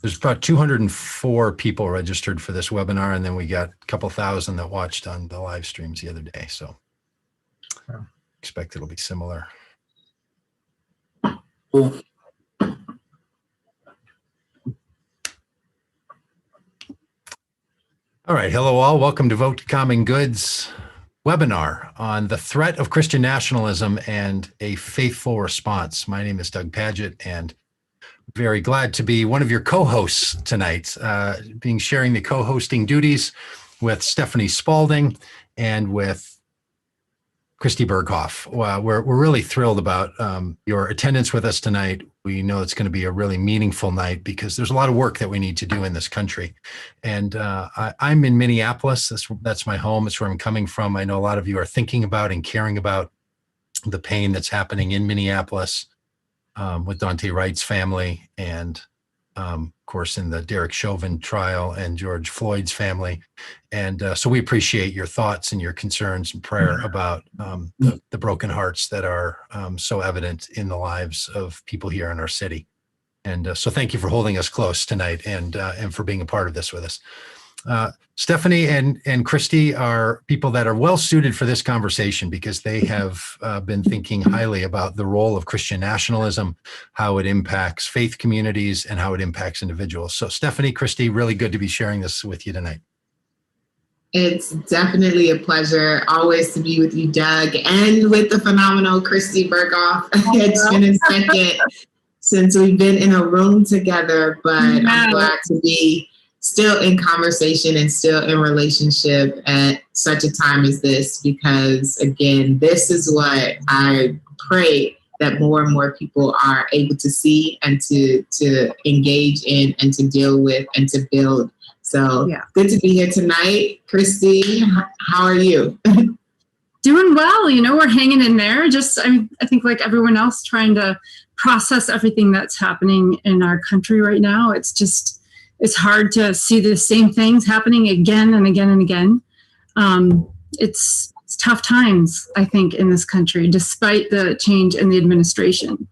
There's about 204 people registered for this webinar, and then we got a couple thousand that watched on the live streams the other day. So expect it'll be similar. Cool. All right. Hello, all. Welcome to Vote Common Goods webinar on the threat of Christian nationalism and a faithful response. My name is Doug Pagitt, and very glad to be one of your co-hosts tonight, sharing the co-hosting duties with Stephany Spaulding and with Christy Berghoef. We're really thrilled about your attendance with us tonight. We know it's going to be a really meaningful night because there's a lot of work that we need to do in this country. And I'm in Minneapolis. That's my home. It's where I'm coming from. I know a lot of you are thinking about and caring about the pain that's happening in Minneapolis with Daunte Wright's family and, of course, in the Derek Chauvin trial and George Floyd's family. And so we appreciate your thoughts and your concerns and prayer about the broken hearts that are so evident in the lives of people here in our city. And so thank you for holding us close tonight and for being a part of this with us. Stephany and Christy are people that are well suited for this conversation because they have been thinking highly about the role of Christian nationalism, how it impacts faith communities, and how it impacts individuals. So Stephany, Christy, really good to be sharing this with you tonight. It's definitely a pleasure always to be with you, Doug, and with the phenomenal Christy Berghoef. It's been a second since we've been in a room together, but I'm glad to be still in conversation and still in relationship at such a time as this, because again, this is what I pray that more and more people are able to see and to engage in and to deal with and to build. So Good to be here tonight. Christy, how are you? Doing well. We're hanging in there. I think like everyone else, trying to process everything that's happening in our country right now. It's hard to see the same things happening again and again and again. It's tough times, I think, in this country, despite the change in the administration.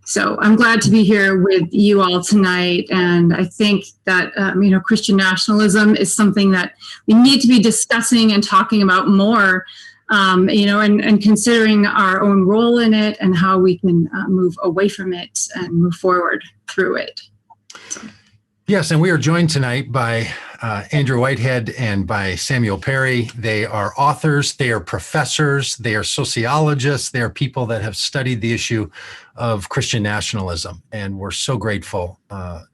So I'm glad to be here with you all tonight. And I think that, Christian nationalism is something that we need to be discussing and talking about more, and considering our own role in it and how we can move away from it and move forward through it. So. Yes, and we are joined tonight by Andrew Whitehead and by Samuel Perry. They are authors, they are professors, they are sociologists, they are people that have studied the issue of Christian nationalism. And we're so grateful,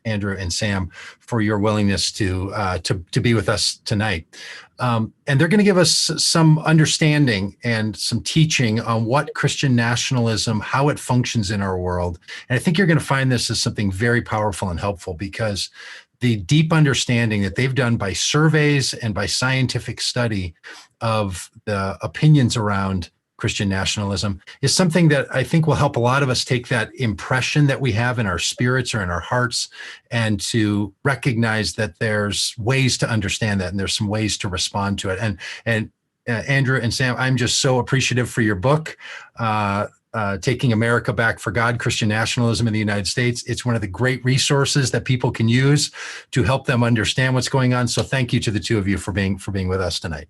Andrew and Sam, for your willingness to be with us tonight. And they're going to give us some understanding and some teaching on what Christian nationalism, how it functions in our world. And I think you're going to find this as something very powerful and helpful, because the deep understanding that they've done by surveys and by scientific study of the opinions around Christian nationalism is something that I think will help a lot of us take that impression that we have in our spirits or in our hearts and to recognize that there's ways to understand that and there's some ways to respond to it. And Andrew and Sam, I'm just so appreciative for your book, Taking America Back for God, Christian Nationalism in the United States. It's one of the great resources that people can use to help them understand what's going on. So thank you to the two of you for being with us tonight.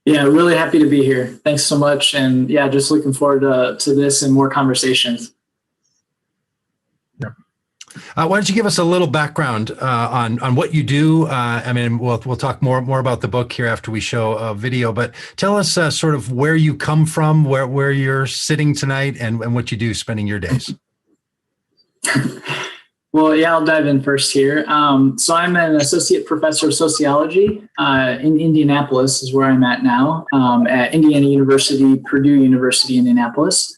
Yeah, really happy to be here. Thanks so much. And yeah, just looking forward to this and more conversations. Yeah. Why don't you give us a little background on what you do? We'll talk more about the book here after we show a video, but tell us sort of where you come from, where you're sitting tonight, and what you do spending your days. Well, yeah, I'll dive in first here. So I'm an associate professor of sociology in Indianapolis is where I'm at now, at Indiana University, Purdue University, Indianapolis.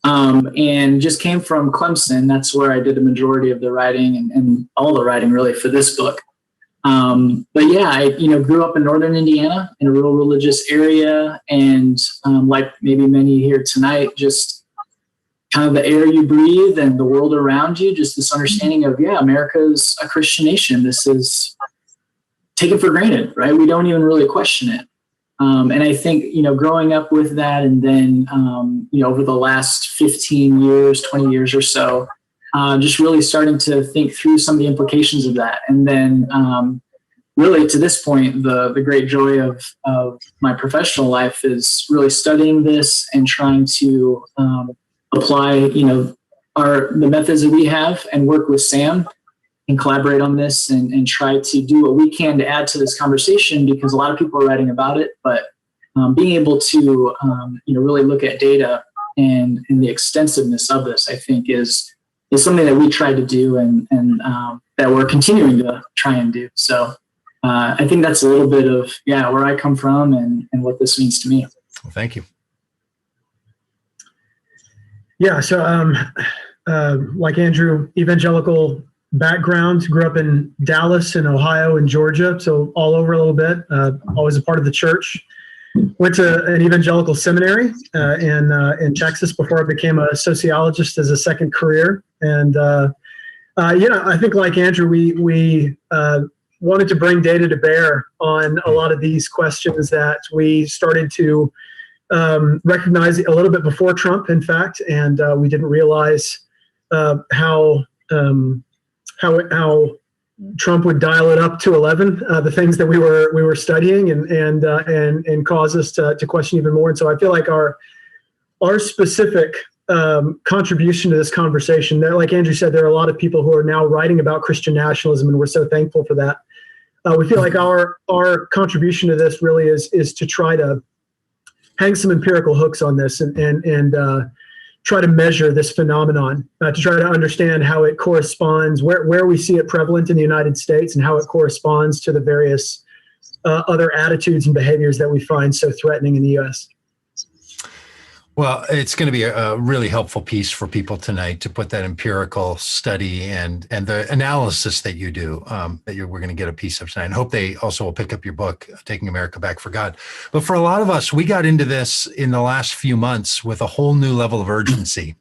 And just came from Clemson. That's where I did the majority of the writing and all the writing really for this book. But yeah, I grew up in northern Indiana in a real religious area, and like maybe many here tonight, just kind of the air you breathe and the world around you, just this understanding of, America is a Christian nation. This is taken for granted, right? We don't even really question it. And I think, growing up with that and then, over the last 15 years, 20 years or so, just really starting to think through some of the implications of that. And then really to this point, the great joy of my professional life is really studying this and trying to apply, the methods that we have and work with Sam and collaborate on this and try to do what we can to add to this conversation, because a lot of people are writing about it, but being able to, really look at data and the extensiveness of this, I think is something that we try to do and that we're continuing to try and do. So I think that's a little bit of, where I come from and what this means to me. Well, thank you. Yeah. So like Andrew, evangelical background, grew up in Dallas and Ohio and Georgia. So all over a little bit, always a part of the church. Went to an evangelical seminary in Texas before I became a sociologist as a second career. And, I think like Andrew, we wanted to bring data to bear on a lot of these questions that we started to recognize a little bit before Trump, in fact, and we didn't realize how Trump would dial it up to 11, the things that we were studying and cause us to question even more. And so I feel like our specific contribution to this conversation, that, like Andrew said, there are a lot of people who are now writing about Christian nationalism, and we're so thankful for that. We feel like our contribution to this really is to try to hang some empirical hooks on this and try to measure this phenomenon, to try to understand how it corresponds, where we see it prevalent in the United States and how it corresponds to the various other attitudes and behaviors that we find so threatening in the U.S. Well, it's going to be a really helpful piece for people tonight to put that empirical study and the analysis that you do, we're going to get a piece of tonight. And hope they also will pick up your book, Taking America Back for God. But for a lot of us, we got into this in the last few months with a whole new level of urgency,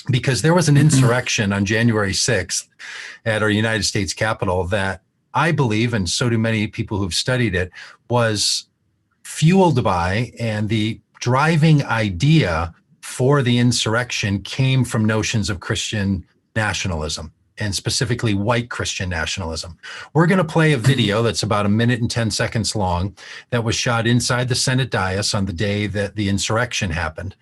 because there was an insurrection on January 6th at our United States Capitol that I believe, and so do many people who've studied it, was fueled by, and the driving idea for the insurrection came from notions of Christian nationalism, and specifically white Christian nationalism. We're going to play a video that's about 1 minute and 10 seconds long that was shot inside the Senate dais on the day that the insurrection happened.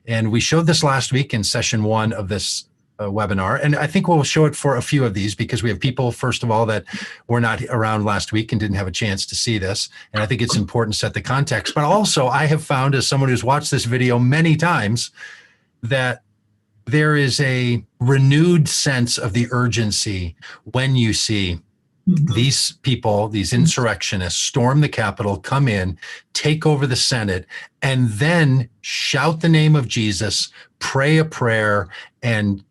And we showed this last week in session 1 of this webinar. And I think we'll show it for a few of these, because we have people, first of all, that were not around last week and didn't have a chance to see this. And I think it's important to set the context. But also, I have found, as someone who's watched this video many times, that there is a renewed sense of the urgency when you see these people, these insurrectionists, storm the Capitol, come in, take over the Senate, and then shout the name of Jesus, pray a prayer, and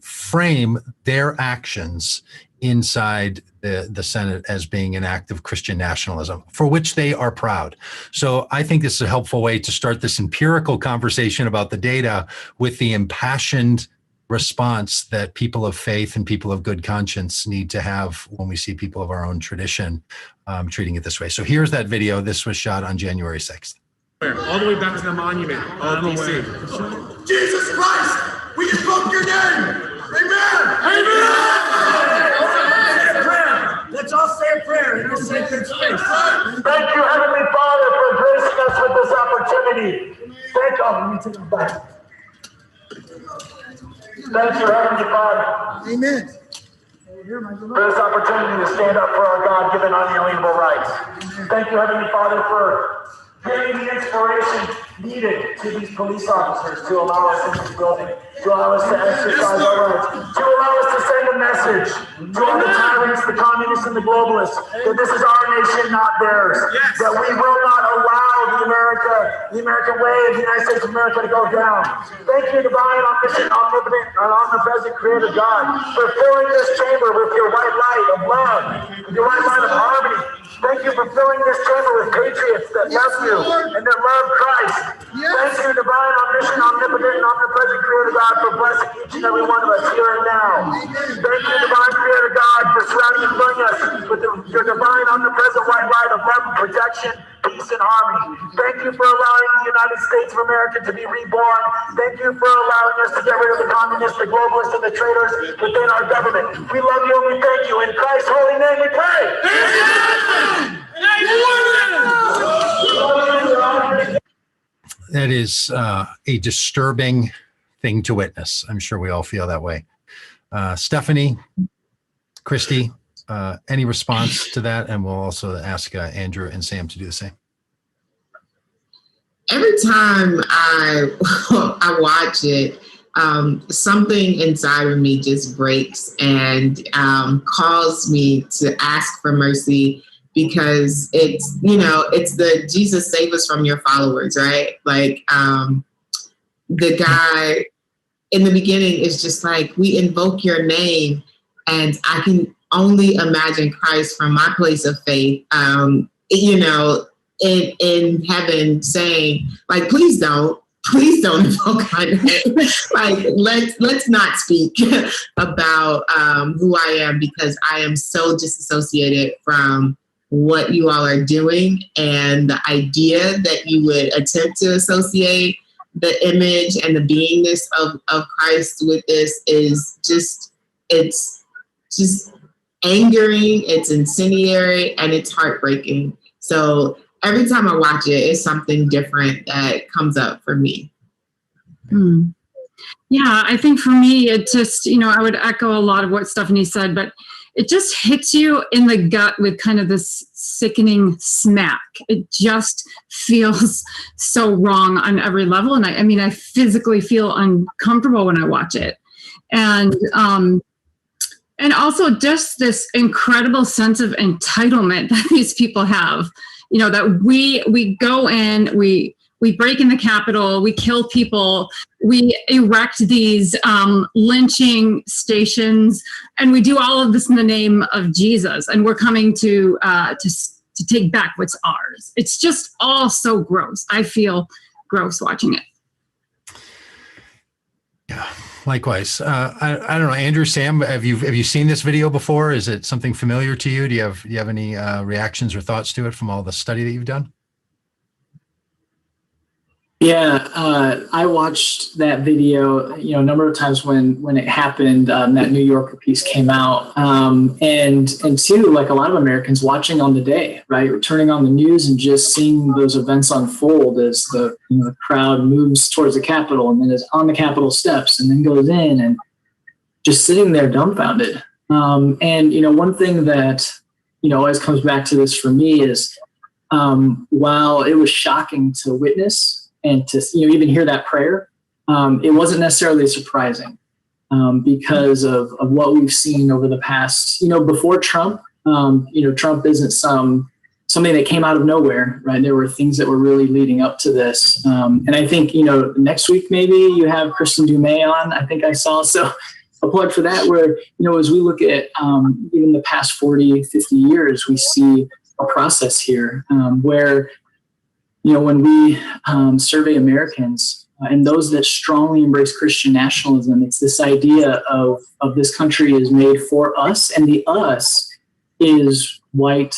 frame their actions inside the Senate as being an act of Christian nationalism, for which they are proud. So I think this is a helpful way to start this empirical conversation about the data with the impassioned response that people of faith and people of good conscience need to have when we see people of our own tradition treating it this way. So here's that video. This was shot on January 6th. All the way back to the monument of D.C. Jesus Christ, we invoke your name. Amen. Let's all say a prayer in our sacred space. Thank you, Heavenly Father, for gracing us with this opportunity. Thank you. Let me take it back. Thank you, Heavenly Father. Amen. For this opportunity to stand up for our God-given unalienable rights. Thank you, Heavenly Father, for giving the inspiration needed to these police officers to allow us into the building, to allow us to exercise our rights, to allow us to send a message to all the tyrants, the communists, and the globalists that this is our nation, not theirs. That we will not allow the American way of the United States of America to go down. Thank you, divine, omniscient, omnipotent, and omnipresent Creator God, for filling this chamber with your white light of love, with your white light of harmony. Thank you for filling this chamber with patriots that love you and that love Christ. Thank you, divine, omniscient, omnipotent, and omnipresent Creator God, for blessing each and every one of us here and now. Thank you, divine Creator God, for surrounding and filling us with your divine, omnipresent white light of love and protection, peace and harmony. Thank you for allowing the United States of America to be reborn. Thank you for allowing us to get rid of the communists, the globalists, and the traitors within our government. We love you and we thank you. In Christ's holy name we pray. That is a disturbing thing to witness. I'm sure we all feel that way. Stephany, Christy, any response to that? And we'll also ask Andrew and Sam to do the same. Every time I watch it, something inside of me just breaks and calls me to ask for mercy, because it's, it's the Jesus save us from your followers, right? Like the guy in the beginning is just like, we invoke your name, and I can only imagine Christ from my place of faith, in heaven saying, like, please don't invoke my name. Like, let's not speak about who I am, because I am so disassociated from what you all are doing, and the idea that you would attempt to associate the image and the beingness of Christ with this is it's just angering, it's incendiary, and it's heartbreaking. So every time I watch it, it's something different that comes up for me. Yeah, I think for me, it just, I would echo a lot of what Stephany said, but it just hits you in the gut with kind of this sickening smack. It just feels so wrong on every level. And I physically feel uncomfortable when I watch it. And also just this incredible sense of entitlement that these people have, that we go in, we break in the Capitol, we kill people, we erect these lynching stations, and we do all of this in the name of Jesus. And we're coming to take back what's ours. It's just all so gross. I feel gross watching it. Yeah, likewise. I don't know, Andrew, Sam, have you seen this video before? Is it something familiar to you? Do you have any reactions or thoughts to it from all the study that you've done? Yeah, I watched that video, a number of times when it happened. That New Yorker piece came out, and too, like a lot of Americans watching on the day, right, turning on the news and just seeing those events unfold as the the crowd moves towards the Capitol and then is on the Capitol steps and then goes in, and just sitting there dumbfounded. And one thing that always comes back to this for me is, while it was shocking to witness and to even hear that prayer, it wasn't necessarily surprising, because of what we've seen over the past, before Trump. Trump isn't something that came out of nowhere, right? There were things that were really leading up to this, and I think next week maybe you have Kristen Dumais on. I think I saw, so a plug for that. Where as we look at even the past 40, 50 years, we see a process here where. When we survey Americans and those that strongly embrace Christian nationalism, it's this idea of this country is made for us, and the us is white,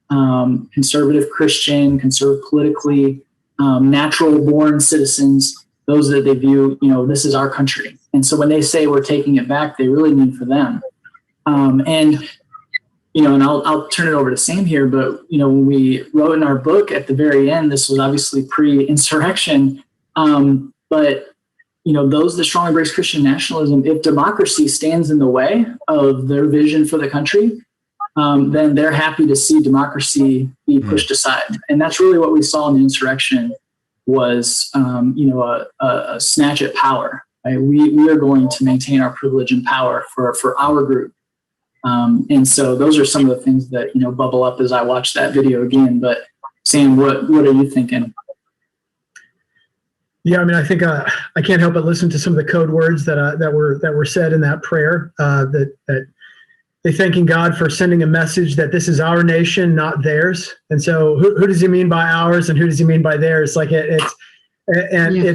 conservative Christian, conservative politically, natural-born citizens, those that they view, this is our country. And so when they say we're taking it back, they really mean for them. And I'll turn it over to Sam here, but, when we wrote in our book at the very end, this was obviously pre-insurrection, but, those that strongly embrace Christian nationalism, if democracy stands in the way of their vision for the country, then they're happy to see democracy be pushed aside. And that's really what we saw in the insurrection was, a snatch at power. Right? We are going to maintain our privilege and power for our group. And so those are some of the things that, bubble up as I watch that video again. But Sam, what are you thinking? Yeah, I think I can't help but listen to some of the code words that were said in that prayer, that they thanking God for sending a message that this is our nation, not theirs. And so who does he mean by ours and who does he mean by theirs? Like it's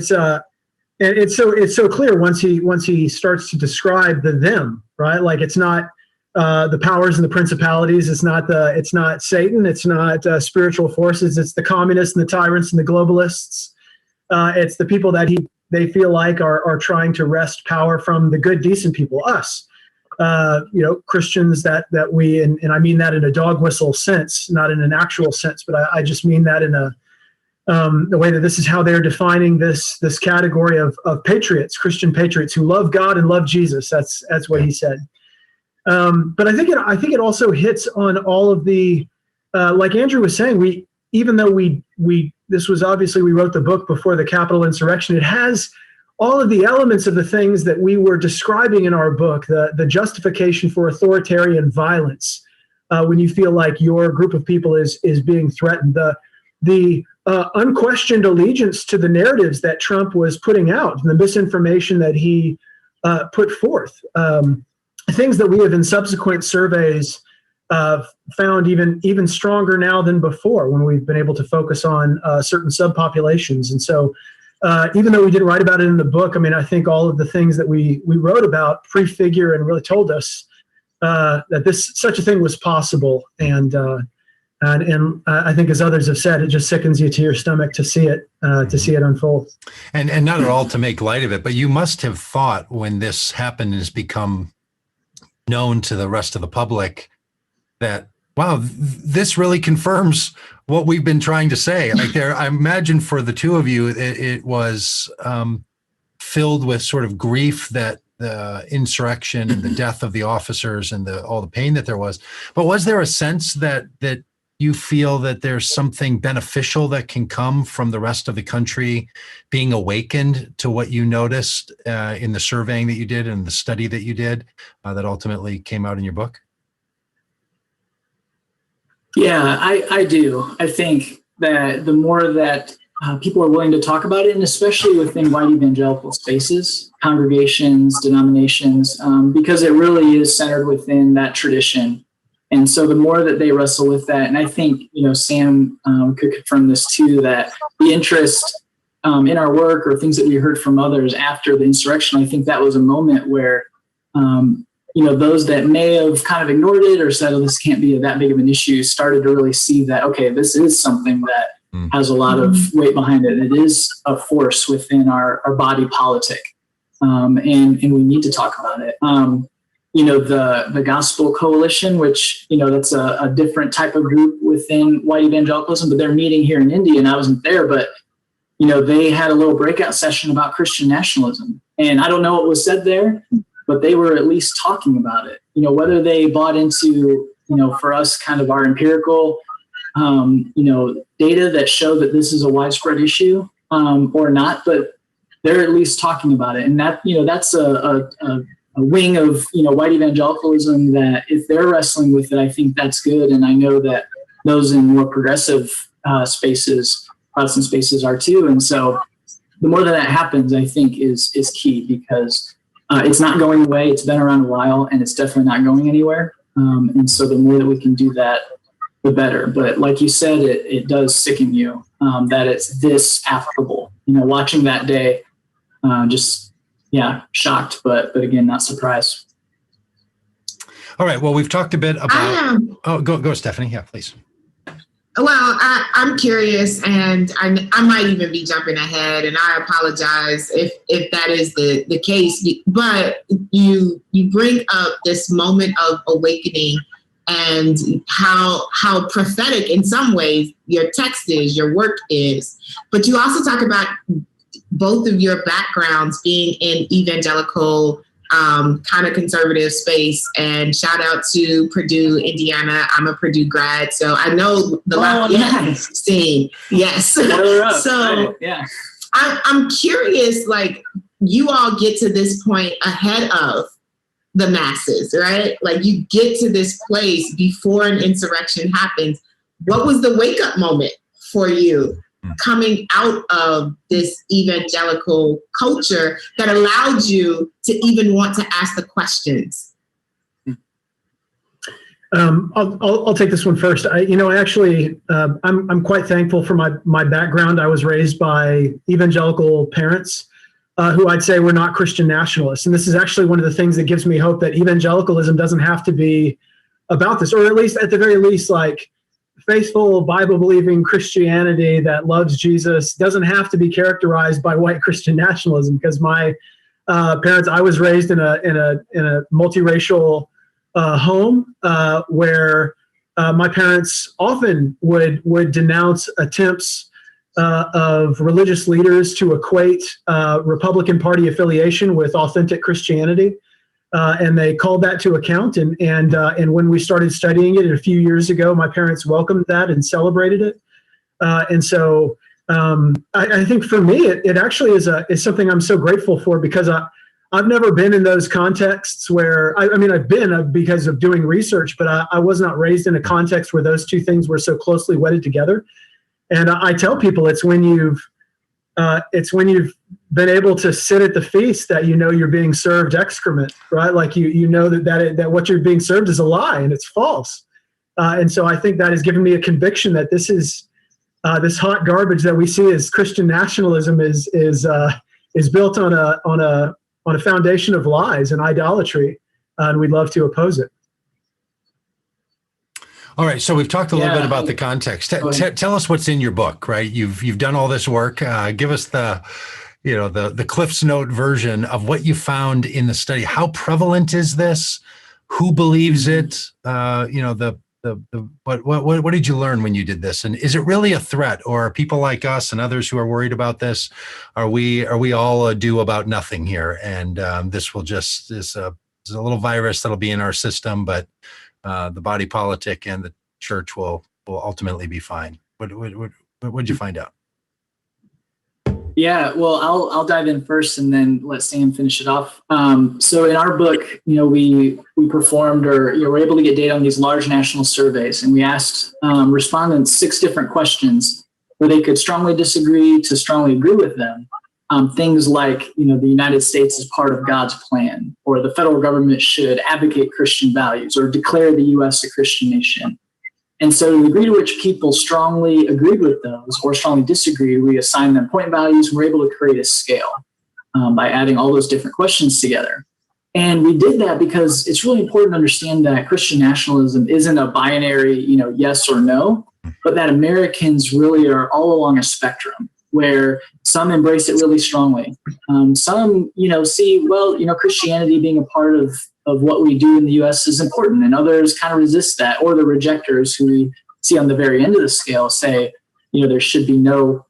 so clear once he starts to describe the them, right? Like it's not the powers and the principalities. It's not Satan. It's not spiritual forces. It's the communists and the tyrants and the globalists. It's the people that they feel like are trying to wrest power from the good, decent people, us. Christians that we, and I mean that in a dog whistle sense, not in an actual sense, but I just mean that in the way that this is how they're defining this category of patriots, Christian patriots who love God and love Jesus. That's what he said. But I think it also hits on all of the, like Andrew was saying, even though this was obviously, we wrote the book before the Capitol insurrection, it has all of the elements of the things that we were describing in our book, the justification for authoritarian violence, when you feel like your group of people is being threatened, the unquestioned allegiance to the narratives that Trump was putting out, and the misinformation that he put forth, things that we have in subsequent surveys found even stronger now than before, when we've been able to focus on certain subpopulations. And so even though we didn't write about it in the book, I mean, I think all of the things that we wrote about prefigure and really told us that such a thing was possible. And I think, as others have said, it just sickens you to your stomach to see it unfold. And not at all to make light of it, but you must have thought, when this happened and has become known to the rest of the public, that, wow, this really confirms what we've been trying to say. Like, I imagine for the two of you, it was filled with sort of grief that the insurrection and the death of the officers and all the pain that there was. But was there a sense that you feel that there's something beneficial that can come from the rest of the country being awakened to what you noticed in the surveying that you did and the study that you did that ultimately came out in your book? Yeah, I do. I think that the more that people are willing to talk about it, and especially within white evangelical spaces, congregations, denominations, because it really is centered within that tradition. And so the more that they wrestle with that, and I think, Sam could confirm this too, that the interest in our work or things that we heard from others after the insurrection, I think that was a moment where, those that may have kind of ignored it or said, oh, this can't be that big of an issue, started to really see that, okay, this is something that has a lot of weight behind it. It is a force within our body politic. And we need to talk about it. The Gospel Coalition, which, that's a different type of group within white evangelicalism, but they're meeting here in Indy, and I wasn't there, but, they had a little breakout session about Christian nationalism. And I don't know what was said there, but they were at least talking about it. Whether they bought into, for us, kind of our empirical, data that show that this is a widespread issue or not, but they're at least talking about it. And that, that's a wing of, white evangelicalism that if they're wrestling with it, I think that's good. And I know that those in more progressive spaces, Protestant spaces, are too. And so the more that happens, I think is key, because it's not going away. It's been around a while, and it's definitely not going anywhere. And so the more that we can do that, the better. But like you said, it does sicken you that it's this applicable. Watching that day, shocked, but again, not surprised. All right. Well, we've talked a bit about. Go, Stephany. Yeah, please. Well, I'm curious, and I might even be jumping ahead, and I apologize if that is the case. But you bring up this moment of awakening and how prophetic in some ways your text is, your work is. But you also talk about both of your backgrounds being in evangelical kind of conservative space, and shout out to Purdue, Indiana. I'm a Purdue grad, so I know the Lafayette scene. Yes. So yeah, I'm curious, like, you all get to this point ahead of the masses, right? Like, you get to this place before an insurrection happens. What was the wake up moment for you coming out of this evangelical culture that allowed you to even want to ask the questions? I'll take this one first. I'm quite thankful for my background. I was raised by evangelical parents who I'd say were not Christian nationalists. And this is actually one of the things that gives me hope that evangelicalism doesn't have to be about this, or at least at the very least, like faithful Bible-believing Christianity that loves Jesus doesn't have to be characterized by white Christian nationalism. Because my parents, I was raised in a multiracial home where my parents often would denounce attempts of religious leaders to equate Republican Party affiliation with authentic Christianity. And they called that to account. And when we started studying it a few years ago, my parents welcomed that and celebrated it. And so I think for me, it actually is something I'm so grateful for, because I've never been in those contexts where, I mean, I've been because of doing research, but I was not raised in a context where those two things were so closely wedded together. And I tell people it's when you've been able to sit at the feast that you know you're being served excrement, right? Like you know that what you're being served is a lie and it's false. And so I think that has given me a conviction that this is this hot garbage that we see as Christian nationalism is built on a foundation of lies and idolatry, and we'd love to oppose it. All right, so we've talked a little bit about the context. Tell us what's in your book, right? You've done all this work. Give us the Cliff's Note version of what you found in the study. How prevalent is this? Who believes it? What did you learn when you did this? And is it really a threat, or are people like us and others who are worried about this? Are we all due about nothing here? And this will just is a little virus that'll be in our system, but the body politic and the church will ultimately be fine. What did you find out? Yeah, well, I'll dive in first and then let Sam finish it off. So in our book, we performed were able to get data on these large national surveys, and we asked respondents 6 different questions where they could strongly disagree to strongly agree with them. Things like, the United States is part of God's plan, or the federal government should advocate Christian values, or declare the U.S. a Christian nation. And so the degree to which people strongly agreed with those or strongly disagreed, we assigned them point values, and we're able to create a scale by adding all those different questions together. And we did that because it's really important to understand that Christian nationalism isn't a binary, yes or no, but that Americans really are all along a spectrum, where some embrace it really strongly. Some, see, Christianity being a part of what we do in the U.S. is important, and others kind of resist that. Or the rejectors, who we see on the very end of the scale, say, there should be no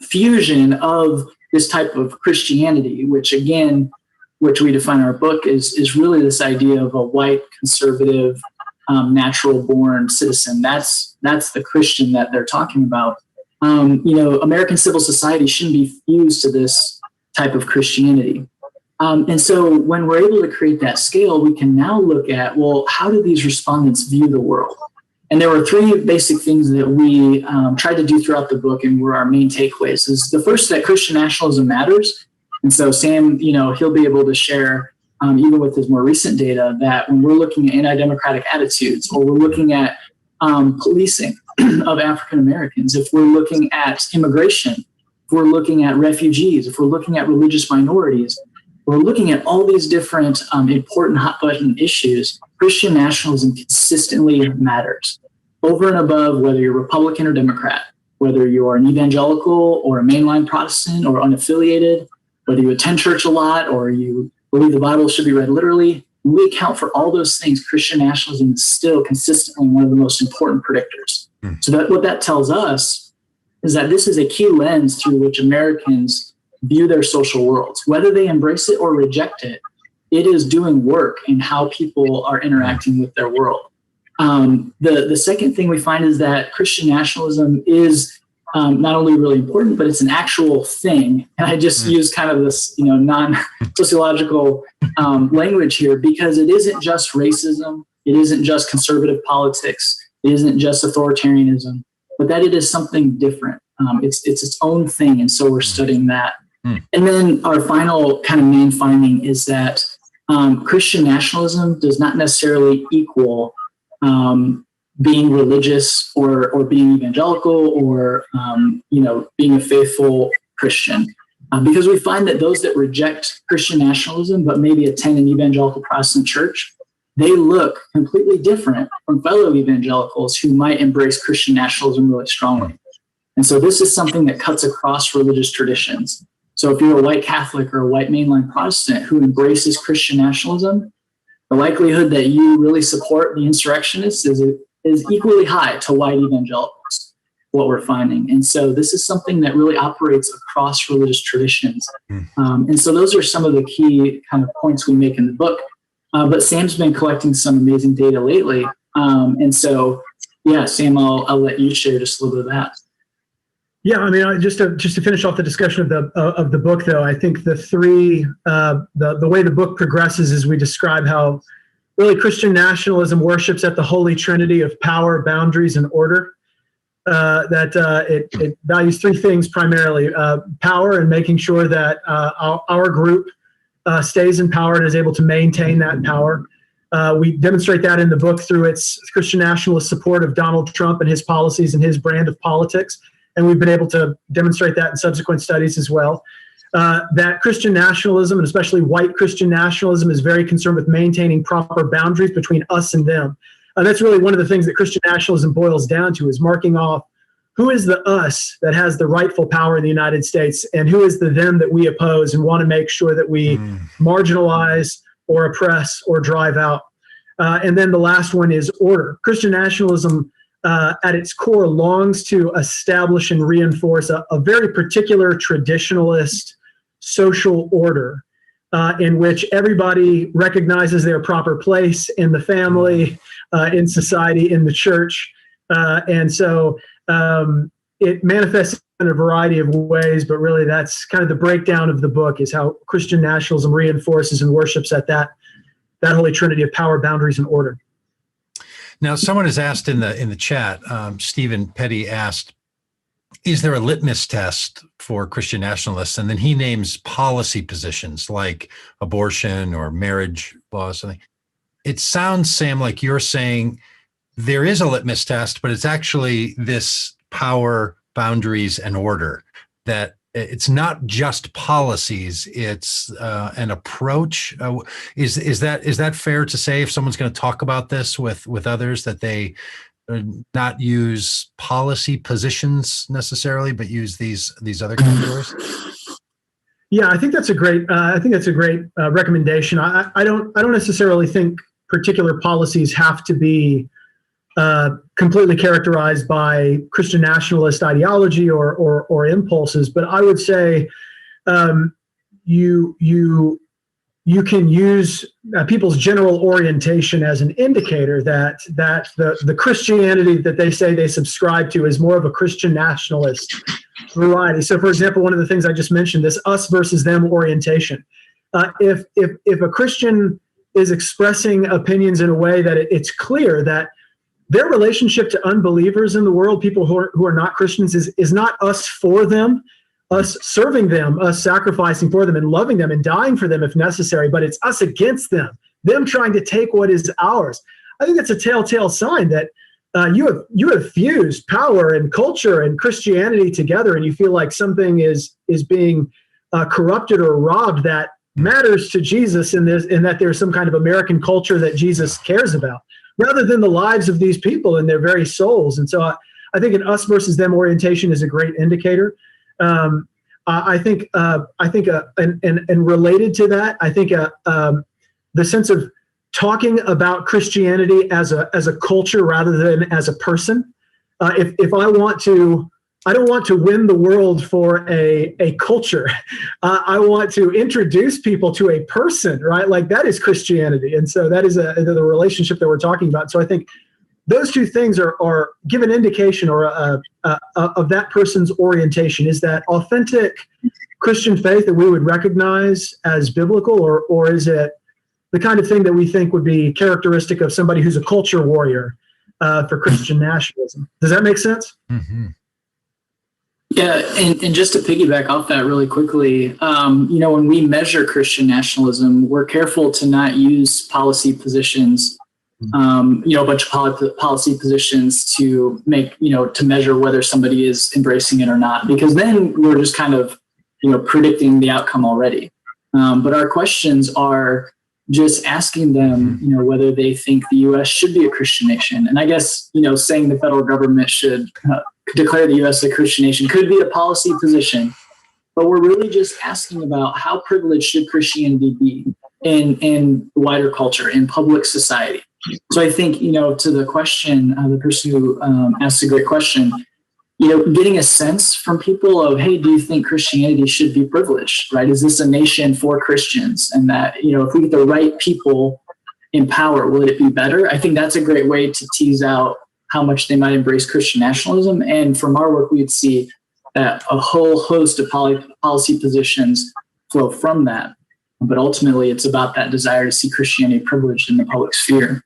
fusion of this type of Christianity, which we define in our book is really this idea of a white, conservative, natural-born citizen. That's the Christian that they're talking about. American civil society shouldn't be fused to this type of Christianity. And so when we're able to create that scale, we can now look at, well, how do these respondents view the world? And there were 3 basic things that we tried to do throughout the book, and were our main takeaways. Is the first, that Christian nationalism matters. And so Sam, he'll be able to share, even with his more recent data, that when we're looking at anti-democratic attitudes, or we're looking at policing of African Americans, if we're looking at immigration, if we're looking at refugees, if we're looking at religious minorities, we're looking at all these different important hot button issues, Christian nationalism consistently matters over and above whether you're Republican or Democrat, whether you are an evangelical or a mainline Protestant or unaffiliated, whether you attend church a lot or you believe the Bible should be read literally. When we account for all those things, Christian nationalism is still consistently one of the most important predictors. So what that tells us is that this is a key lens through which Americans view their social worlds. Whether they embrace it or reject it, it is doing work in how people are interacting with their world. The second thing we find is that Christian nationalism is not only really important, but it's an actual thing. And I just use kind of this, non-sociological language here, because it isn't just racism. It isn't just conservative politics. It isn't just authoritarianism, but that it is something different. It's its own thing. And so we're studying that. And then our final kind of main finding is that Christian nationalism does not necessarily equal being religious or being evangelical or being a faithful Christian. because we find that those that reject Christian nationalism but maybe attend an evangelical Protestant church, they look completely different from fellow evangelicals who might embrace Christian nationalism really strongly. And so this is something that cuts across religious traditions. So if you're a white Catholic or a white mainline Protestant who embraces Christian nationalism, the likelihood that you really support the insurrectionists is equally high to white evangelicals, what we're finding. And so this is something that really operates across religious traditions. And so those are some of the key kind of points we make in the book. But Sam's been collecting some amazing data lately. And so, yeah, Sam, I'll let you share just a little bit of that. Yeah, I mean, just to finish off the discussion of the book, though, I think the way the book progresses is we describe how really Christian nationalism worships at the holy trinity of power, boundaries, and order. It values three things primarily: power and making sure that our group stays in power and is able to maintain that power. We demonstrate that in the book through its Christian nationalist support of Donald Trump and his policies and his brand of politics. And we've been able to demonstrate that in subsequent studies as well. That Christian nationalism, and especially white Christian nationalism, is very concerned with maintaining proper boundaries between us and them. That's really one of the things that Christian nationalism boils down to, is marking off who is the us that has the rightful power in the United States and who is the them that we oppose and want to make sure that we marginalize or oppress or drive out. And then the last one is order. Christian nationalism at its core longs to establish and reinforce a very particular traditionalist social order in which everybody recognizes their proper place in the family, in society, in the church. And so it manifests in a variety of ways, but really that's kind of the breakdown of the book, is how Christian nationalism reinforces and worships at that holy trinity of power, boundaries, and order. Now, someone has asked in the chat, Stephen Petty asked, is there a litmus test for Christian nationalists? And then he names policy positions like abortion or marriage laws. Something. It sounds, Sam, like you're saying there is a litmus test, but it's actually this power, boundaries, and order, that it's not just policies, it's an approach. Is that fair to say, if someone's going to talk about this with others, that they not use policy positions necessarily, but use these other categories? Yeah, I think that's a great recommendation. I don't necessarily think particular policies have to be completely characterized by Christian nationalist ideology or impulses, but I would say you can use people's general orientation as an indicator that the Christianity that they say they subscribe to is more of a Christian nationalist variety. So, for example, one of the things I just mentioned, this us versus them orientation. If a Christian is expressing opinions in a way that it's clear that their relationship to unbelievers in the world, people who are not Christians, is not us for them, us serving them, us sacrificing for them and loving them and dying for them if necessary, but it's us against them trying to take what is ours. I think that's a telltale sign that you have fused power and culture and Christianity together, and you feel like something is being corrupted or robbed that matters to Jesus in that there's some kind of American culture that Jesus cares about, rather than the lives of these people and their very souls. And so I think an us versus them orientation is a great indicator. I think and related to that, I think the sense of talking about Christianity as a culture rather than as a person. If I don't want to win the world for a culture. I want to introduce people to a person, right? Like that is Christianity. And so that is the relationship that we're talking about. So I think those two things are give an indication or of that person's orientation. Is that authentic Christian faith that we would recognize as biblical, or is it the kind of thing that we think would be characteristic of somebody who's a culture warrior for Christian nationalism? Does that make sense? Mm-hmm. Yeah, and just to piggyback off that really quickly, when we measure Christian nationalism, we're careful to not use policy positions, a bunch of policy positions to make, to measure whether somebody is embracing it or not, because then we're just kind of predicting the outcome already. But our questions are just asking them, whether they think the U.S. should be a Christian nation. And I guess, saying the federal government should declare the U.S. a Christian nation could be a policy position. But we're really just asking about how privileged should Christianity be in wider culture, in public society. So I think, to the question, the person who asked a great question, getting a sense from people of, hey, do you think Christianity should be privileged, right? Is this a nation for Christians? And that, if we get the right people in power, will it be better? I think that's a great way to tease out how much they might embrace Christian nationalism. And from our work, we'd see that a whole host of policy positions flow from that. But ultimately, it's about that desire to see Christianity privileged in the public sphere.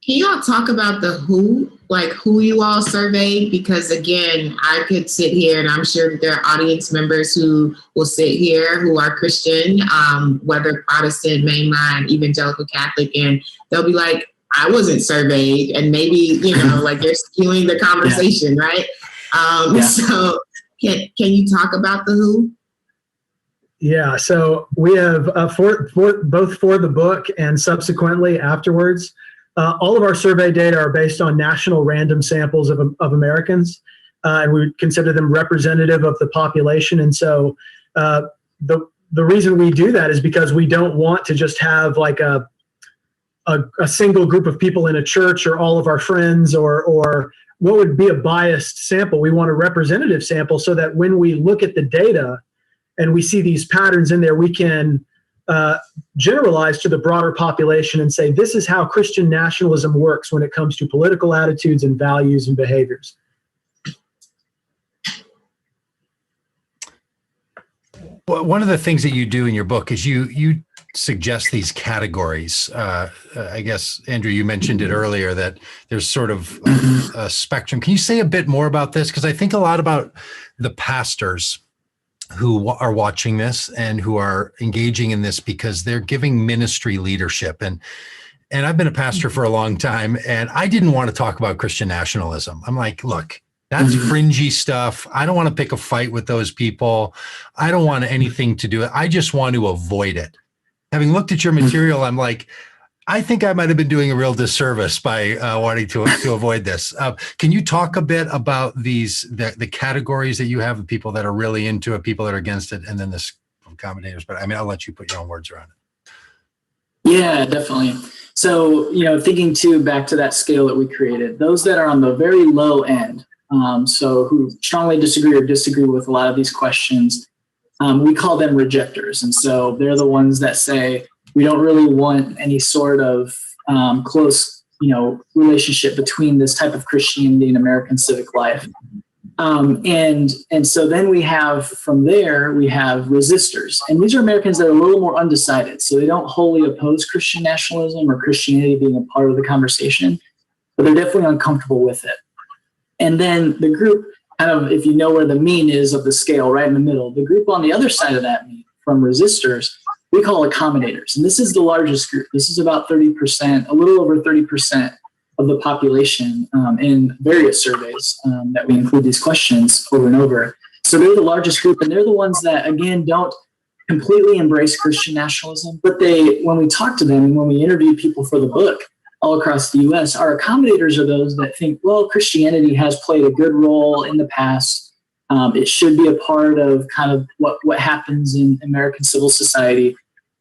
Can y'all talk about the who you all surveyed? Because again, I could sit here and I'm sure that there are audience members who will sit here who are Christian, whether Protestant, mainline, evangelical, Catholic, and they'll be like, I wasn't surveyed. And maybe, like they're skewing the conversation, right? So can you talk about the who? Yeah, so we have for both for the book and subsequently afterwards, all of our survey data are based on national random samples of Americans, and we consider them representative of the population. And so the reason we do that is because we don't want to just have like a single group of people in a church or all of our friends or what would be a biased sample. We want a representative sample so that when we look at the data and we see these patterns in there, we can generalize to the broader population and say, this is how Christian nationalism works when it comes to political attitudes and values and behaviors. Well, one of the things that you do in your book is you suggest these categories. I guess, Andrew, you mentioned it earlier that there's sort of a spectrum. Can you say a bit more about this? Because I think a lot about the pastors who are watching this and who are engaging in this because they're giving ministry leadership. And I've been a pastor for a long time, and I didn't want to talk about Christian nationalism. I'm like, look, that's fringy stuff. I don't want to pick a fight with those people. I don't want anything to do it. I just want to avoid it. Having looked at your material, I'm like, I think I might have been doing a real disservice by wanting to avoid this. Can you talk a bit about the categories that you have of people that are really into it, people that are against it, and then the accommodators? But I mean, I'll let you put your own words around it. Yeah, definitely. So, thinking too back to that scale that we created, those that are on the very low end, so who strongly disagree with a lot of these questions, we call them rejectors. And so they're the ones that say, we don't really want any sort of close, relationship between this type of Christianity and American civic life. And so then we have resistors. And these are Americans that are a little more undecided. So they don't wholly oppose Christian nationalism or Christianity being a part of the conversation, but they're definitely uncomfortable with it. And then the group, kind of, if you know where the mean is of the scale, right in the middle, the group on the other side of that mean, from resistors, we call accommodators. And this is the largest group. This is about 30%, a little over 30% of the population in various surveys that we include these questions over and over. So they're the largest group, and they're the ones that, again, don't completely embrace Christian nationalism. But when we talk to them and when we interview people for the book all across the U.S., our accommodators are those that think, well, Christianity has played a good role in the past. It should be a part of kind of what happens in American civil society.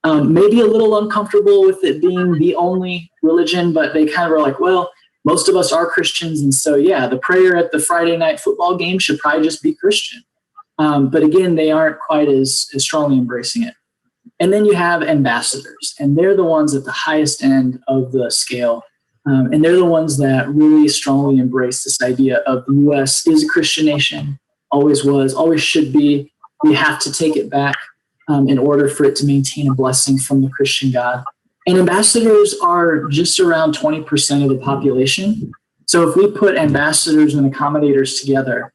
Maybe a little uncomfortable with it being the only religion, but they kind of are like, well, most of us are Christians. And so, yeah, the prayer at the Friday night football game should probably just be Christian. But again, they aren't quite as strongly embracing it. And then you have ambassadors, and they're the ones at the highest end of the scale. And they're the ones that really strongly embrace this idea of the U.S. is a Christian nation. Always was, always should be. We have to take it back in order for it to maintain a blessing from the Christian God. And ambassadors are just around 20% of the population. So if we put ambassadors and accommodators together,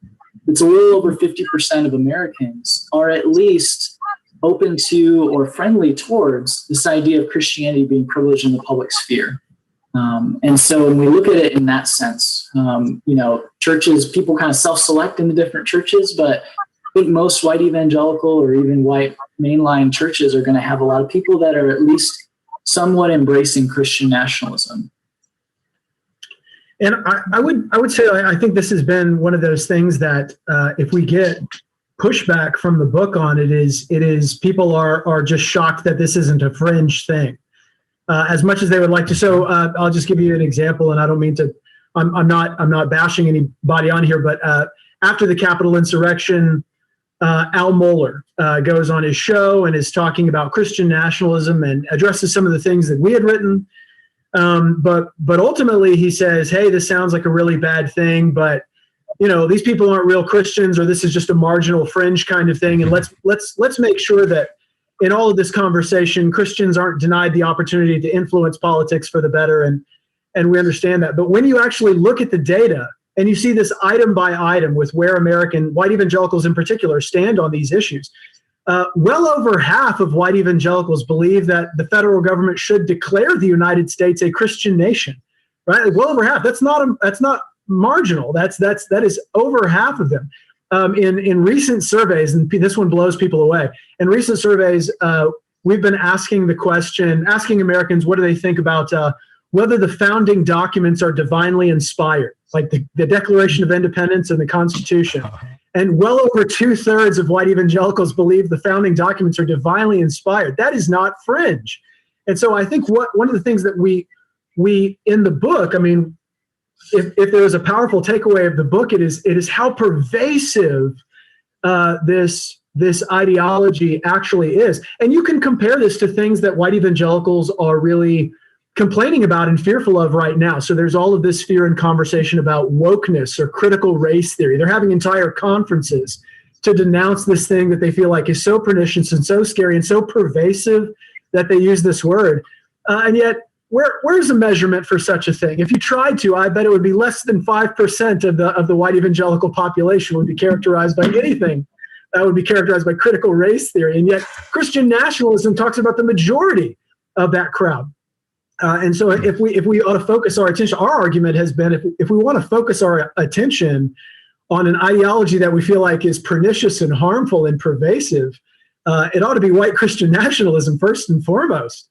it's a little over 50% of Americans are at least open to or friendly towards this idea of Christianity being privileged in the public sphere. And so when we look at it in that sense, churches, people kind of self-select into different churches, but think most white evangelical or even white mainline churches are going to have a lot of people that are at least somewhat embracing Christian nationalism. And I would say I think this has been one of those things that if we get pushback from the book on it is people are just shocked that this isn't a fringe thing as much as they would like to. So I'll just give you an example, and I don't mean to. I'm not bashing anybody on here, but after the Capitol insurrection, Al Mohler goes on his show and is talking about Christian nationalism and addresses some of the things that we had written. But ultimately he says, hey, this sounds like a really bad thing, but these people aren't real Christians, or this is just a marginal fringe kind of thing. And let's make sure that in all of this conversation, Christians aren't denied the opportunity to influence politics for the better. And we understand that. But when you actually look at the data and you see this item by item with where American white evangelicals in particular stand on these issues, well over half of white evangelicals believe that the federal government should declare the United States a Christian nation, right? Like well over half. That's not marginal. That is over half of them. In recent surveys, and this one blows people away. In recent surveys, we've been asking Americans, what do they think about whether the founding documents are divinely inspired, like the Declaration of Independence and the Constitution. And well over 2/3 of white evangelicals believe the founding documents are divinely inspired. That is not fringe. And so I think one of the things that we in the book, I mean, if there is a powerful takeaway of the book, it is how pervasive this ideology actually is. And you can compare this to things that white evangelicals are really complaining about and fearful of right now. So there's all of this fear and conversation about wokeness or critical race theory. They're having entire conferences to denounce this thing that they feel like is so pernicious and so scary and so pervasive that they use this word. And yet, where's a measurement for such a thing? If you tried to, I bet it would be less than 5% of the white evangelical population would be characterized by anything that would be characterized by critical race theory. And yet, Christian nationalism talks about the majority of that crowd. And so if we ought to focus our attention, our argument has been if we want to focus our attention on an ideology that we feel like is pernicious and harmful and pervasive, it ought to be white Christian nationalism first and foremost.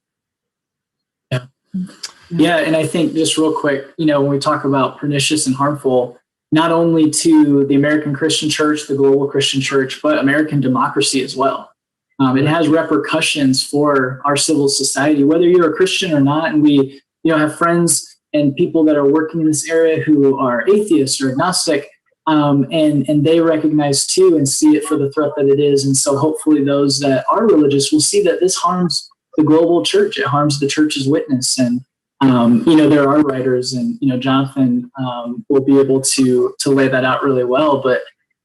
Yeah, and I think just real quick, when we talk about pernicious and harmful, not only to the American Christian church, the global Christian church, but American democracy as well. It has repercussions for our civil society, whether you're a Christian or not. And we, have friends and people that are working in this area who are atheists or agnostic, and they recognize too and see it for the threat that it is. And so hopefully those that are religious will see that this harms the global church. It harms the church's witness. And, there are writers and, Jonathan will be able to lay that out really well. But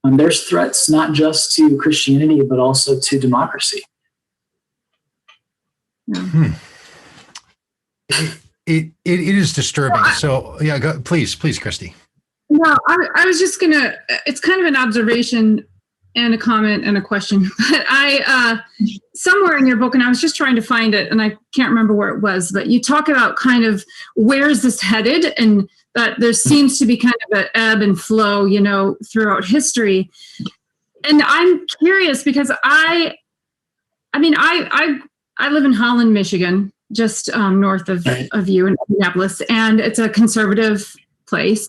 there's threats not just to Christianity, but also to democracy. It is disturbing. So yeah, please, Christy. No, I was just it's kind of an observation and a comment and a question, but I somewhere in your book, and I was just trying to find it and I can't remember where it was, but you talk about kind of where is this headed, and that there seems to be kind of an ebb and flow, throughout history. And I'm curious because I live in Holland, Michigan, just north of you in Minneapolis, and it's a conservative place.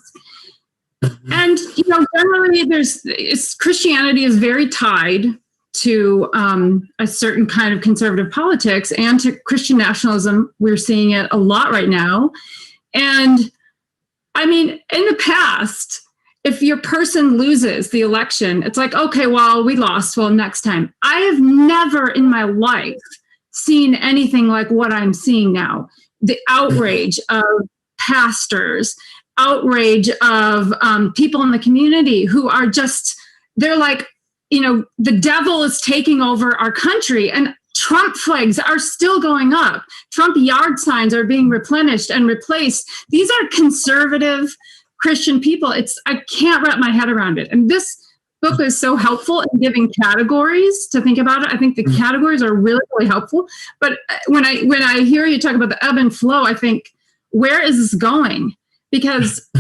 And, generally Christianity is very tied to a certain kind of conservative politics and to Christian nationalism. We're seeing it a lot right now. And in the past, if your person loses the election, it's like, okay, well, we lost. Well, next time. I have never in my life seen anything like what I'm seeing now. The outrage of pastors, outrage of people in the community who are they're like, the devil is taking over our country, and Trump flags are still going up. Trump yard signs are being replenished and replaced. These are conservative Christian people. I can't wrap my head around it. And this book is so helpful in giving categories to think about it. I think the categories are really, really helpful. But when I hear you talk about the ebb and flow, I think, where is this going? Because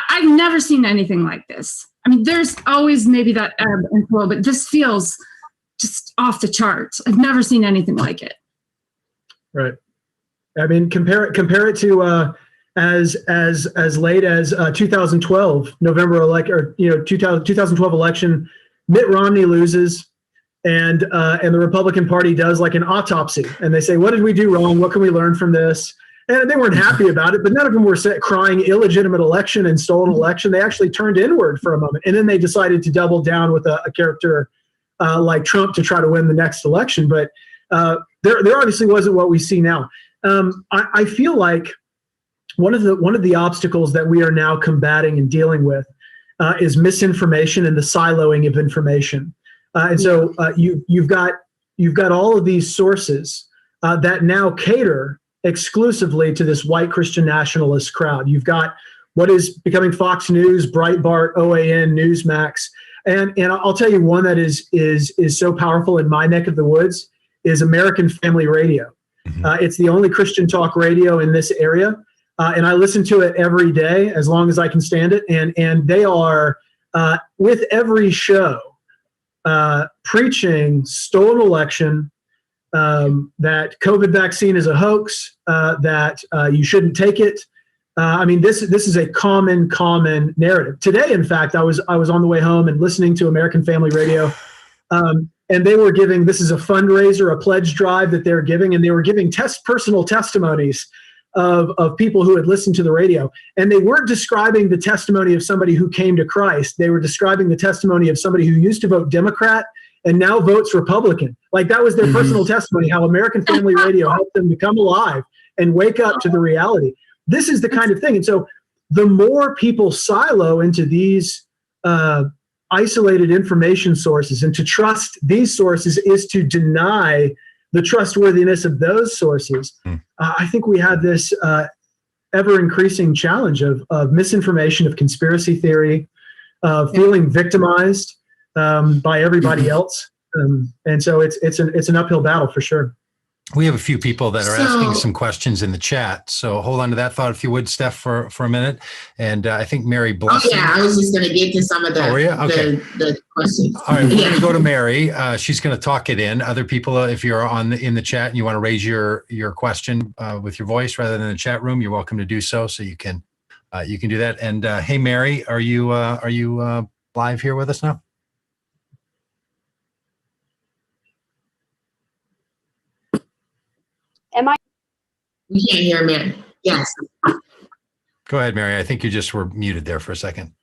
I've never seen anything like this. I mean, there's always maybe that ebb and flow, but this feels just off the charts. I've never seen anything like it. Right. I mean, compare it to as late as 2012 November 2012 election. Mitt Romney loses, and the Republican Party does like an autopsy, and they say, "What did we do wrong? What can we learn from this?" And they weren't happy about it, but none of them were crying illegitimate election and stolen election. They actually turned inward for a moment, and then they decided to double down with a character like Trump to try to win the next election. But there obviously wasn't what we see now. I feel like one of the obstacles that we are now combating and dealing with is misinformation and the siloing of information. And so you've got all of these sources that now cater exclusively to this white Christian nationalist crowd. You've got what is becoming Fox News, Breitbart, OAN, Newsmax, and I'll tell you one that is so powerful in my neck of the woods is American Family Radio. It's the only Christian talk radio in this area. And I listen to it every day as long as I can stand it. And they are, with every show, preaching stolen election, that COVID vaccine is a hoax, that you shouldn't take it. I mean, this is a common narrative. Today, in fact, I was on the way home and listening to American Family Radio. And they were giving, this is a fundraiser, a pledge drive that they're giving, and they were giving personal testimonies of people who had listened to the radio. And they weren't describing the testimony of somebody who came to Christ. They were describing the testimony of somebody who used to vote Democrat and now votes Republican. Like that was their personal testimony, how American Family Radio helped them to come alive and wake up to the reality. This is the kind of thing. And so the more people silo into these isolated information sources, and to trust these sources is to deny the trustworthiness of those sources. I think we have this ever increasing challenge of misinformation, of conspiracy theory, of feeling victimized by everybody else. And so it's an uphill battle for sure. We have a few people that are asking some questions in the chat. So hold on to that thought, if you would, Steph, for a minute. And I think Mary Blessing. Oh, yeah, I was just going to get to some of the, the questions. All right, we're going to go to Mary. She's going to talk it in. Other people, if you're in the chat and you want to raise your question with your voice rather than the chat room, you're welcome to do so. So you can do that. And hey, Mary, are you live here with us now? Am I? We can't hear Mary. Yes. Go ahead, Mary. I think you just were muted there for a second.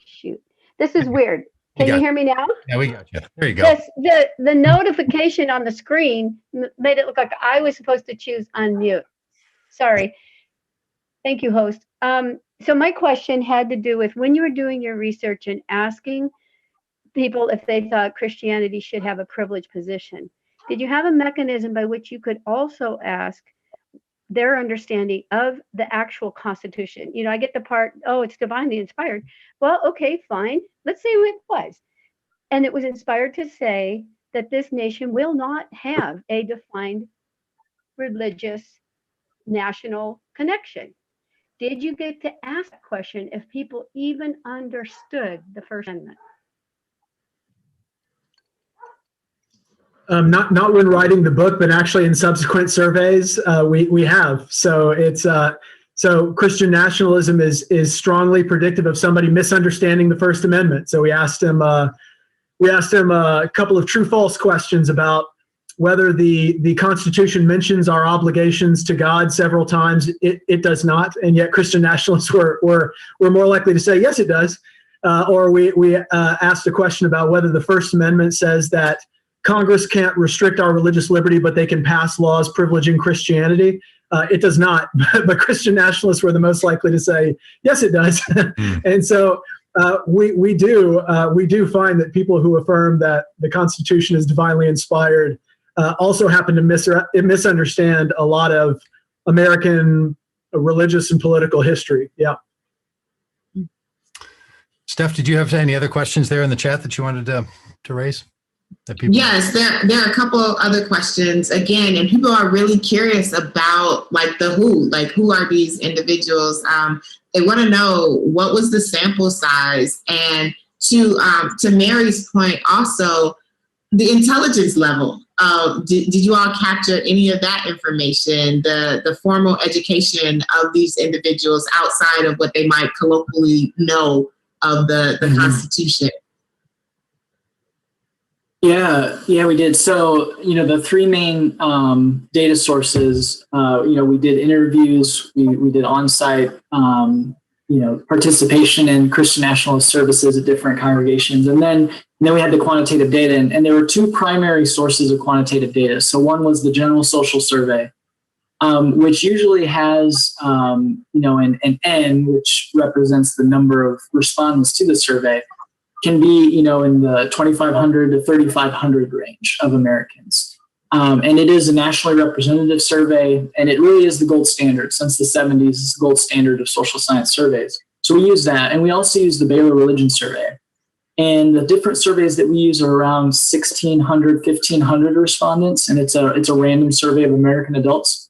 Shoot. This is weird. Can you hear me now? Yeah, we got you. There you go. The notification on the screen made it look like I was supposed to choose unmute. Sorry. Thank you, host. So my question had to do with when you were doing your research and asking people if they thought Christianity should have a privileged position. Did you have a mechanism by which you could also ask their understanding of the actual Constitution? You know, I get the part, oh, it's divinely inspired. Well, okay, fine. Let's say it was. And it was inspired to say that this nation will not have a defined religious national connection. Did you get to ask that question if people even understood the First Amendment? Not when writing the book, but actually in subsequent surveys, we have. So it's so Christian nationalism is strongly predictive of somebody misunderstanding the First Amendment. So we asked him a couple of true-false questions about whether the Constitution mentions our obligations to God several times. It does not, and yet Christian nationalists were more likely to say yes, it does. Or we asked a question about whether the First Amendment says that Congress can't restrict our religious liberty, but they can pass laws privileging Christianity. It does not, but Christian nationalists were the most likely to say, yes, it does. And so we do find that people who affirm that the Constitution is divinely inspired also happen to misunderstand a lot of American religious and political history. Yeah. Steph, did you have any other questions there in the chat that you wanted to raise? that people? Yes, there are a couple of other questions again, and people are really curious about like the who, like who are these individuals? They want to know what was the sample size, and to Mary's point, also the intelligence level. Did you all capture any of that information? The formal education of these individuals outside of what they might colloquially know of the Constitution? Yeah, we did. So, the three main data sources, we did interviews, we did on-site, participation in Christian Nationalist services at different congregations. And then we had the quantitative data, and there were two primary sources of quantitative data. So one was the General Social Survey, which usually has, an N, which represents the number of respondents to the survey, can be, in the 2,500 to 3,500 range of Americans. And it is a nationally representative survey, and it really is the gold standard. Since the 70s, it's the gold standard of social science surveys. So we use that, and we also use the Baylor Religion Survey. And the different surveys that we use are around 1,600, 1,500 respondents, and it's a random survey of American adults.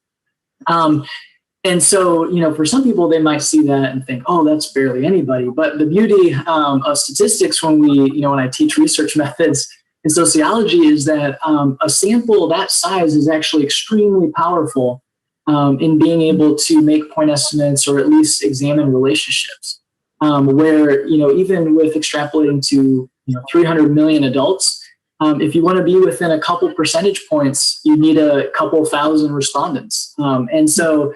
And so, for some people, they might see that and think, oh, that's barely anybody. But the beauty of statistics when I teach research methods in sociology is that a sample that size is actually extremely powerful in being able to make point estimates or at least examine relationships. Where, even with extrapolating to 300 million adults, if you want to be within a couple percentage points, you need a couple thousand respondents. And so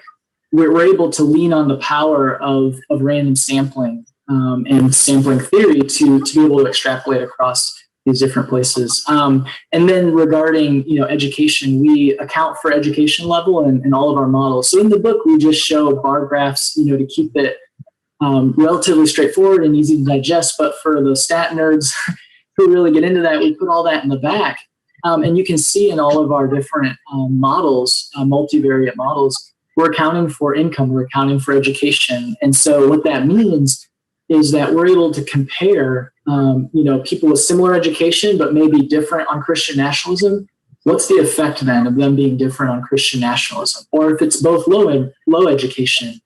we're able to lean on the power of random sampling and sampling theory to be able to extrapolate across these different places. And then regarding education, we account for education level in all of our models. So in the book, we just show bar graphs, to keep it relatively straightforward and easy to digest. But for the stat nerds who really get into that, we put all that in the back. And you can see in all of our different models, multivariate models, we're accounting for income, we're accounting for education. And so what that means is that we're able to compare, people with similar education, but maybe different on Christian nationalism. What's the effect then of them being different on Christian nationalism? Or if it's both low education,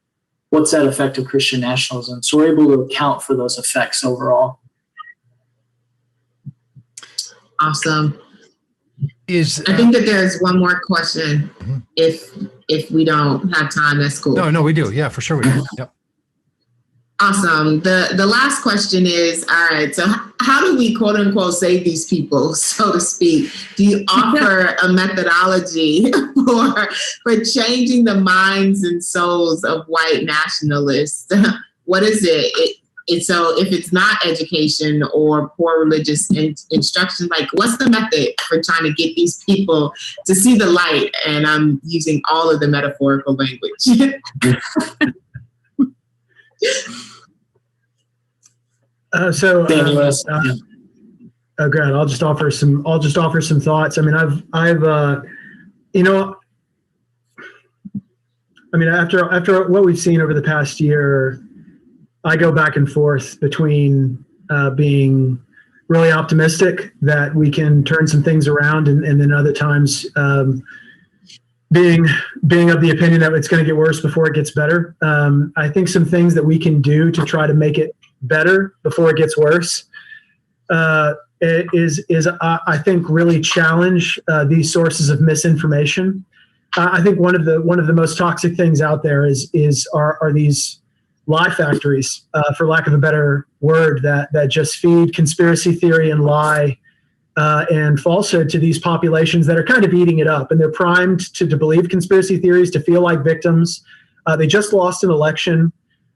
what's that effect of Christian nationalism? So we're able to account for those effects overall. Awesome. I think that there's one more question. Mm-hmm. If we don't have time, that's cool. No, we do. Yeah, for sure we do. Yep. Awesome. The last question is, all right, so how do we quote unquote save these people, so to speak? Do you offer a methodology for changing the minds and souls of white nationalists? What is it? So if it's not education or poor religious instruction, like what's the method for trying to get these people to see the light? And I'm using all of the metaphorical language. Oh God, I'll just offer some thoughts. I mean, after what we've seen over the past year, I go back and forth between being really optimistic that we can turn some things around, and then other times being of the opinion that it's going to get worse before it gets better. I think some things that we can do to try to make it better before it gets worse is I think really challenge these sources of misinformation. I think one of the most toxic things out there are these lie factories, for lack of a better word, that just feed conspiracy theory and lie and falsehood to these populations that are kind of eating it up, and they're primed to believe conspiracy theories, to feel like victims. They just lost an election.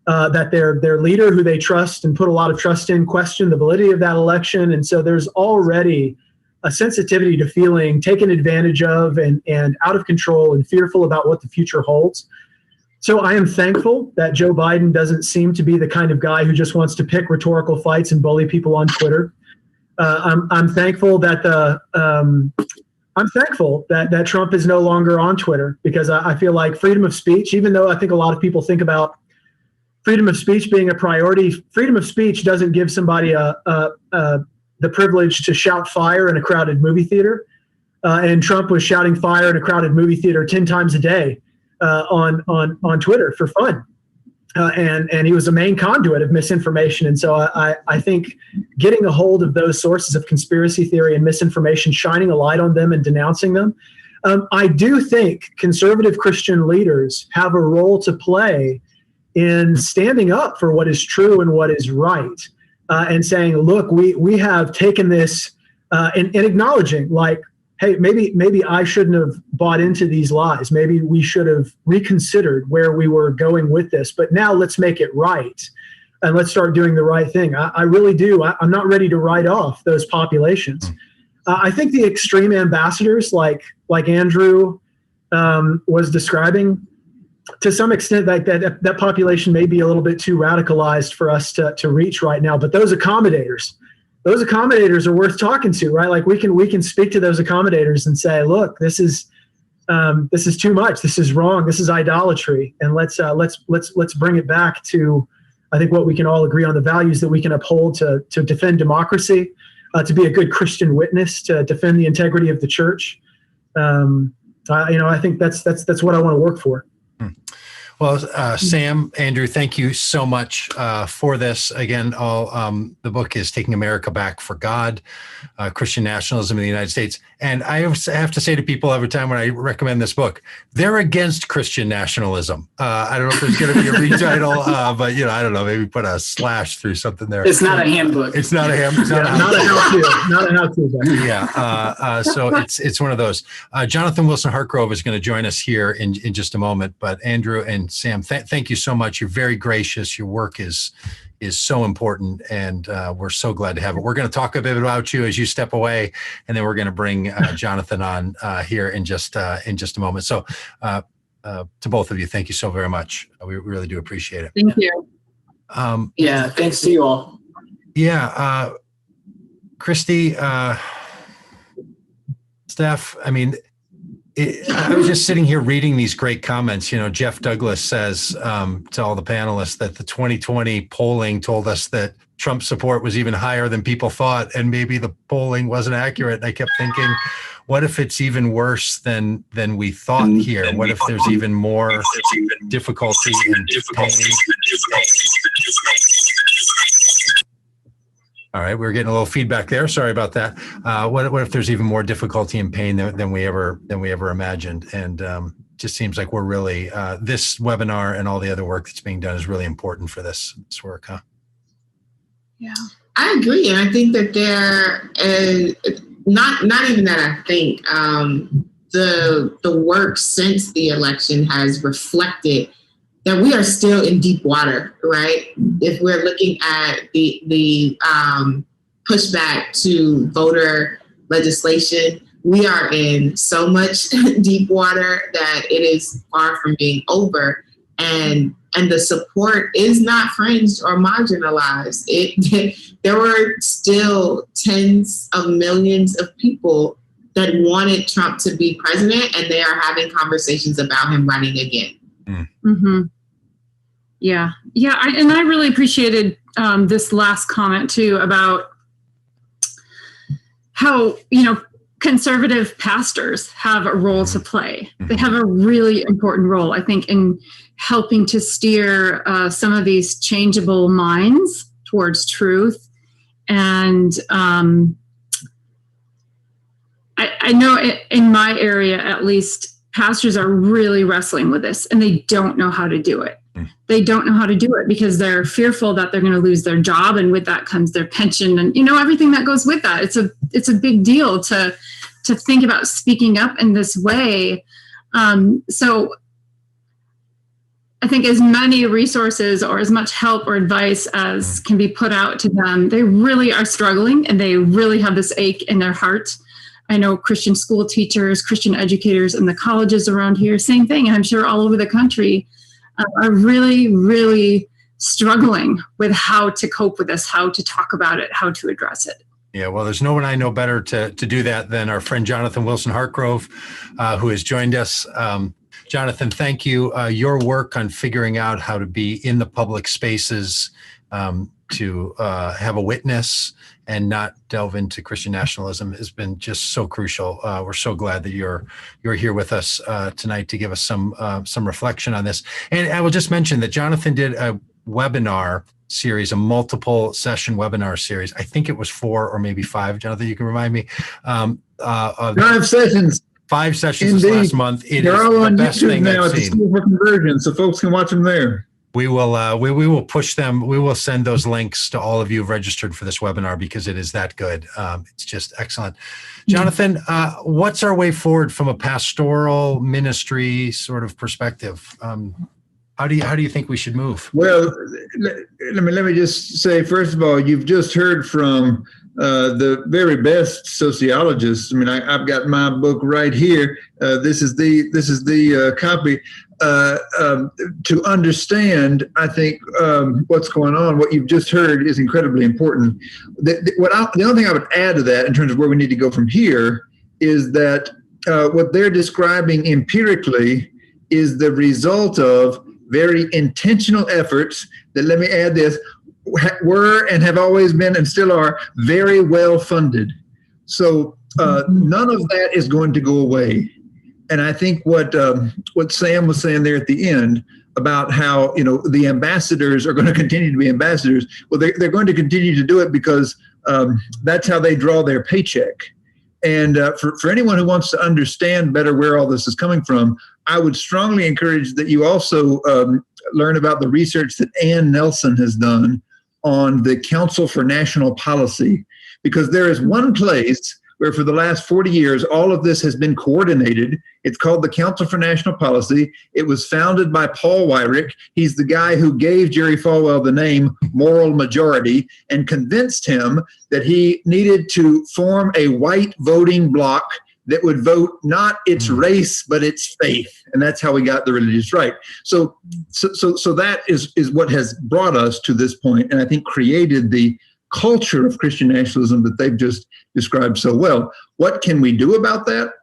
That their leader, who they trust and put a lot of trust in, questioned the validity of that election, and so there's already a sensitivity to feeling taken advantage of and out of control and fearful about what the future holds. So I am thankful that Joe Biden doesn't seem to be the kind of guy who just wants to pick rhetorical fights and bully people on Twitter. I'm thankful that that Trump is no longer on Twitter, because I feel like freedom of speech, even though I think a lot of people think about freedom of speech being a priority, freedom of speech doesn't give somebody the privilege to shout fire in a crowded movie theater. And Trump was shouting fire in a crowded movie theater 10 times a day on Twitter for fun. And he was a main conduit of misinformation. And so I think getting a hold of those sources of conspiracy theory and misinformation, shining a light on them and denouncing them. I do think conservative Christian leaders have a role to play in standing up for what is true and what is right, and saying, look, we have taken this and acknowledging, like, hey, maybe I shouldn't have bought into these lies. Maybe we should have reconsidered where we were going with this. But now let's make it right, and let's start doing the right thing. I really do. I'm not ready to write off those populations. I think the extreme ambassadors, like Andrew was describing, to some extent, that population may be a little bit too radicalized for us to reach right now. But those accommodators are worth talking to, right? Like we can speak to those accommodators and say, look, this is too much. This is wrong. This is idolatry. And let's bring it back to, I think, what we can all agree on, the values that we can uphold to defend democracy, to be a good Christian witness, to defend the integrity of the church. I think that's what I want to work for. Well, Sam, Andrew, thank you so much for this. Again, the book is Taking America Back for God, Christian Nationalism in the United States. And I have to say to people every time when I recommend this book, they're against Christian nationalism. I don't know if there's going to be a retitle, but I don't know, maybe put a slash through something there. It's not a handbook. It's not a handbook. Not a how-to. Yeah. So it's one of those. Jonathan Wilson-Hartgrove is going to join us here in just a moment. But Andrew and Sam, thank you so much. You're very gracious. Your work is so important, and we're so glad to have it. We're going to talk a bit about you as you step away, and then we're going to bring Jonathan on here in just a moment. So to both of you, thank you so very much. We really do appreciate it. Thank you. Thanks to you all. Yeah. Christy, Steph, I mean, I was just sitting here reading these great comments. Jeff Douglas says to all the panelists that the 2020 polling told us that Trump support was even higher than people thought, and maybe the polling wasn't accurate. And I kept thinking, what if it's even worse than we thought here? What if there's even more difficulty and pain? All right, we're getting a little feedback there. Sorry about that. What if there's even more difficulty and pain than we ever imagined? And just seems like we're really this webinar and all the other work that's being done is really important for this work, huh? Yeah, I agree, and I think that there is not even that. I think the work since the election has reflected that we are still in deep water, right? If we're looking at the pushback to voter legislation, we are in so much deep water that it is far from being over. And the support is not fringed or marginalized. There were still tens of millions of people that wanted Trump to be president, and they are having conversations about him running again. Mm-hmm. Yeah. I really appreciated this last comment too about how, conservative pastors have a role to play. They have a really important role, I think, in helping to steer some of these changeable minds towards truth. And I know in my area, at least, pastors are really wrestling with this, and they don't know how to do it. They don't know how to do it because they're fearful that they're going to lose their job, and with that comes their pension and everything that goes with that. It's a big deal to think about speaking up in this way. So I think as many resources or as much help or advice as can be put out to them, they really are struggling, and they really have this ache in their heart. I know Christian school teachers, Christian educators in the colleges around here, same thing. And I'm sure all over the country are really, really struggling with how to cope with this, how to talk about it, how to address it. Yeah, well, there's no one I know better to do that than our friend Jonathan Wilson-Hartgrove, who has joined us. Jonathan, thank you. Your work on figuring out how to be in the public spaces to have a witness and not delve into Christian nationalism has been just so crucial. We're so glad that you're here with us tonight to give us some reflection on this. And I will just mention that Jonathan did a webinar series, a multiple session webinar series. I think it was 4 or maybe 5. Jonathan, you can remind me. 5 sessions. 5 sessions this last month. They're all on YouTube now at the School for Conversion, so folks can watch them there. We will push them. We will send those links to all of you registered for this webinar because it is that good. It's just excellent. Jonathan, what's our way forward from a pastoral ministry sort of perspective? How do you think we should move? Well, let me just say, first of all, you've just heard from the very best sociologists. I mean, I've got my book right here. This is the copy. To understand, I think, what's going on, what you've just heard is incredibly important. The only thing I would add to that in terms of where we need to go from here is that what they're describing empirically is the result of very intentional efforts that, let me add this, were and have always been and still are very well funded. So none of that is going to go away. And I think what Sam was saying there at the end about how, the ambassadors are going to continue to be ambassadors. Well, they're going to continue to do it because that's how they draw their paycheck. And for anyone who wants to understand better where all this is coming from, I would strongly encourage that you also learn about the research that Ann Nelson has done on the Council for National Policy, because there is one place where for the last 40 years, all of this has been coordinated. It's called the Council for National Policy. It was founded by Paul Weyrich. He's the guy who gave Jerry Falwell the name Moral Majority and convinced him that he needed to form a white voting bloc that would vote not its race, but its faith. And that's how we got the religious right. So that is what has brought us to this point, and I think created the culture of Christian nationalism that they've just described so well. What can we do about that?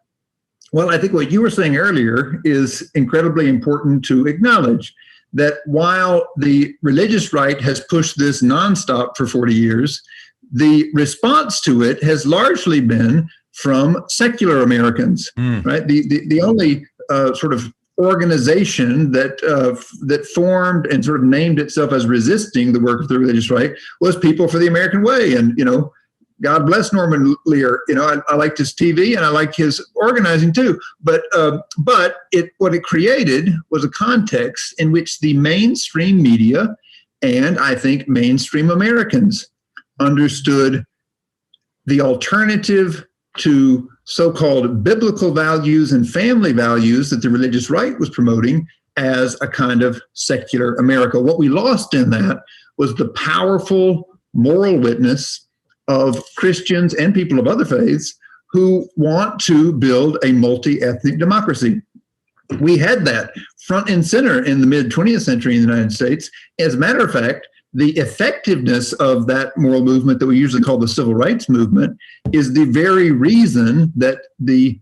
Well, I think what you were saying earlier is incredibly important to acknowledge, that while the religious right has pushed this nonstop for 40 years, the response to it has largely been from secular Americans, right? The only sort of organization that formed and sort of named itself as resisting the work of the religious right was People for the American Way. And, God bless Norman Lear. I liked his TV and I liked his organizing too. But what it created was a context in which the mainstream media and I think mainstream Americans understood the alternative to so-called biblical values and family values that the religious right was promoting as a kind of secular America. What we lost in that was the powerful moral witness of Christians and people of other faiths who want to build a multi-ethnic democracy. We had that front and center in the mid-20th century in the United States. As a matter of fact, the effectiveness of that moral movement that we usually call the civil rights movement is the very reason that the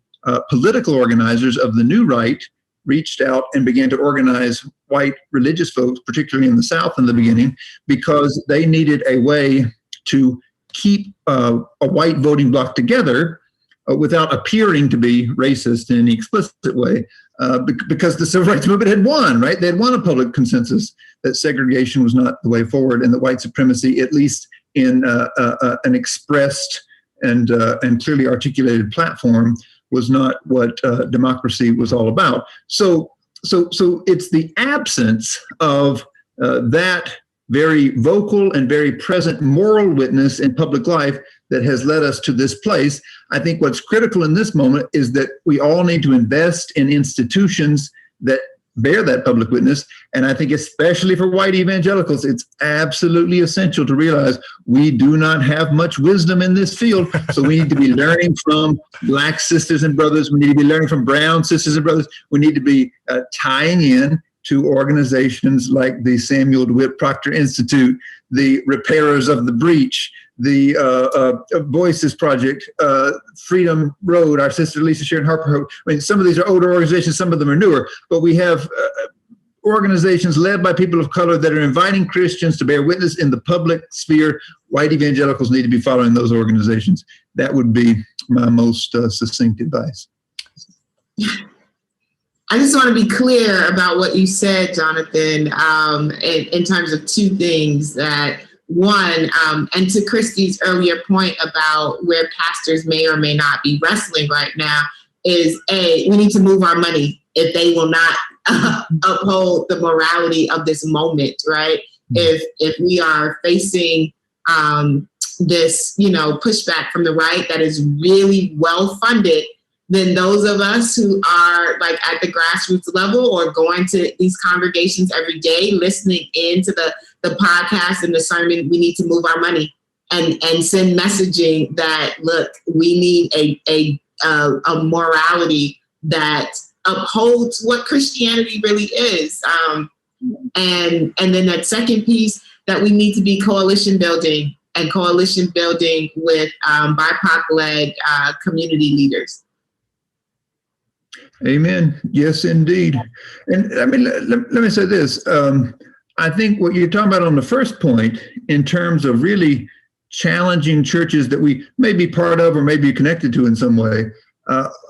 political organizers of the new right reached out and began to organize white religious folks, particularly in the South in the beginning, because they needed a way to keep a white voting bloc together without appearing to be racist in any explicit way, because the civil rights movement had won, right? They had won a public consensus that segregation was not the way forward, and that white supremacy, at least in an expressed and clearly articulated platform, was not what democracy was all about. So it's the absence of that very vocal and very present moral witness in public life that has led us to this place. I think what's critical in this moment is that we all need to invest in institutions that bear that public witness. And I think especially for white evangelicals, it's absolutely essential to realize we do not have much wisdom in this field. So we need to be learning from Black sisters and brothers. We need to be learning from brown sisters and brothers. We need to be tying in to organizations like the Samuel DeWitt Proctor Institute, the Repairers of the Breach, the Voices Project, Freedom Road, our sister Lisa Sharon Harper. I mean, some of these are older organizations, some of them are newer, but we have organizations led by people of color that are inviting Christians to bear witness in the public sphere. White evangelicals need to be following those organizations. That would be my most succinct advice. I just want to be clear about what you said, Jonathan, in terms of two things. That one, and to Christy's earlier point about where pastors may or may not be wrestling right now, is we need to move our money if they will not uphold the morality of this moment, right? If we are facing this, pushback from the right that is really well funded, then those of us who are like at the grassroots level or going to these congregations every day, listening into the podcast and the sermon, we need to move our money and send messaging that, look, we need a morality that upholds what Christianity really is. And then that second piece, that we need to be coalition building with BIPOC-led community leaders. Amen. Yes, indeed. And I mean, let me say this. I think what you're talking about on the first point, in terms of really challenging churches that we may be part of or may be connected to in some way,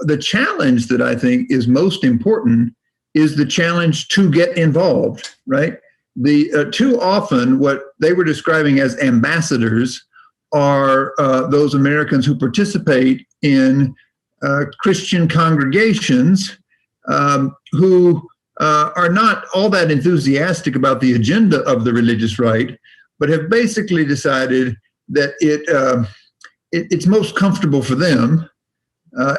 the challenge that I think is most important is the challenge to get involved, right? Too often what they were describing as ambassadors are those Americans who participate in Christian congregations who are not all that enthusiastic about the agenda of the religious right, but have basically decided that it's most comfortable for them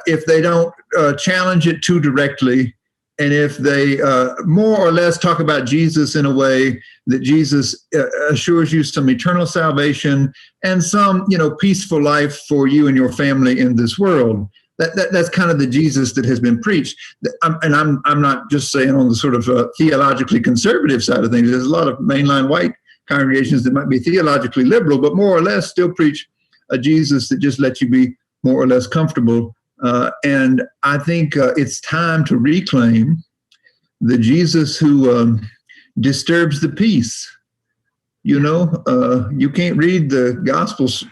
if they don't challenge it too directly, and if they more or less talk about Jesus in a way that Jesus assures you some eternal salvation and some, peaceful life for you and your family in this world. That's kind of the Jesus that has been preached. And I'm not just saying on the sort of theologically conservative side of things. There's a lot of mainline white congregations that might be theologically liberal, but more or less still preach a Jesus that just lets you be more or less comfortable. And I think it's time to reclaim the Jesus who disturbs the peace. You can't read the Gospels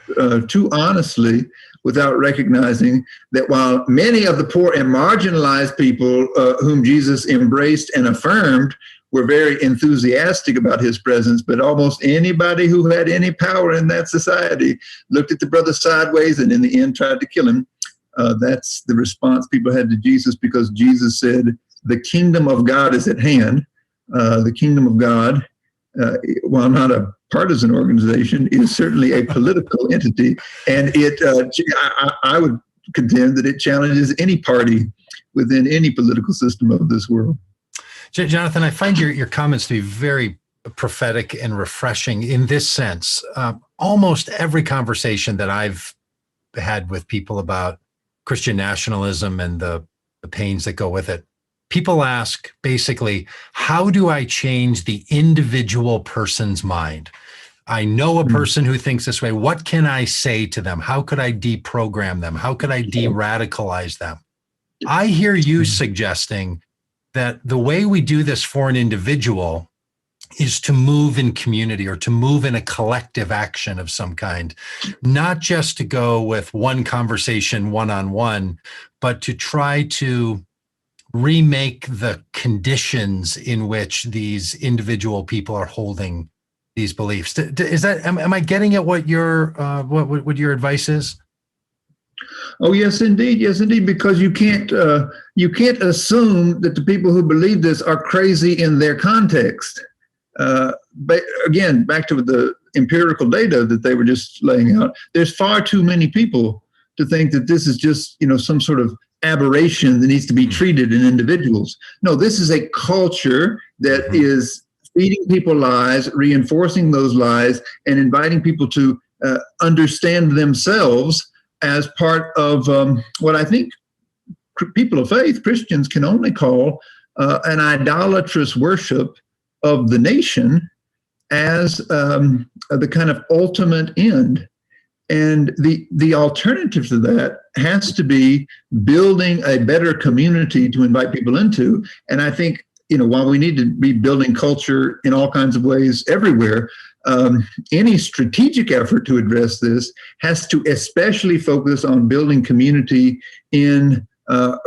too honestly without recognizing that while many of the poor and marginalized people whom Jesus embraced and affirmed were very enthusiastic about his presence, but almost anybody who had any power in that society looked at the brother sideways and in the end tried to kill him. That's the response people had to Jesus, because Jesus said, the kingdom of God is at hand. The kingdom of God, while not a partisan organization, is certainly a political entity. And I would contend that it challenges any party within any political system of this world. Jonathan, I find your comments to be very prophetic and refreshing in this sense. Almost every conversation that I've had with people about Christian nationalism and the pains that go with it, people ask basically, how do I change the individual person's mind? I know a person who thinks this way. What can I say to them? How could I deprogram them? How could I de-radicalize them? I hear you suggesting that the way we do this for an individual is to move in community or to move in a collective action of some kind, not just to go with one conversation one-on-one, but to try to remake the conditions in which these individual people are holding these beliefs. Is that, am I getting at what your advice is? Oh, yes, indeed. Yes, indeed. Because you can't assume that the people who believe this are crazy in their context. But again, back to the empirical data that they were just laying out, there's far too many people to think that this is just, some sort of aberration that needs to be treated in individuals. No, this is a culture that is feeding people lies, reinforcing those lies, and inviting people to understand themselves as part of what I think people of faith, Christians, can only call an idolatrous worship of the nation as the kind of ultimate end. And the alternative to that has to be building a better community to invite people into. And I think while we need to be building culture in all kinds of ways everywhere, any strategic effort to address this has to especially focus on building community in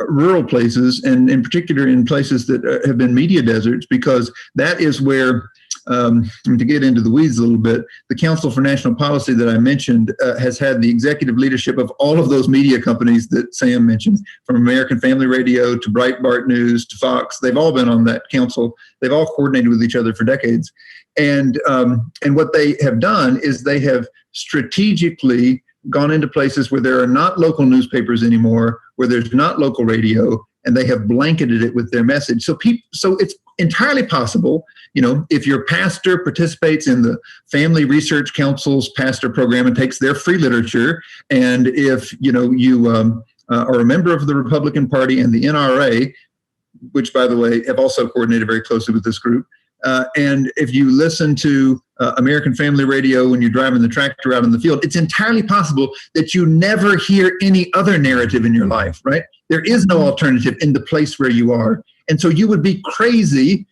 rural places, and in particular in places that have been media deserts, because that is where, to get into the weeds a little bit, the Council for National Policy that I mentioned has had the executive leadership of all of those media companies that Sam mentioned, from American Family Radio to Breitbart News to Fox. They've all been on that council. They've all coordinated with each other for decades. And what they have done is they have strategically gone into places where there are not local newspapers anymore, where there's not local radio, and they have blanketed it with their message. So it's entirely possible, if your pastor participates in the Family Research Council's pastor program and takes their free literature, and if you are a member of the Republican Party and the NRA, which, by the way, have also coordinated very closely with this group, and if you listen to American Family Radio when you're driving the tractor out in the field, it's entirely possible that you never hear any other narrative in your life, right? There is no alternative in the place where you are. And so you would be crazy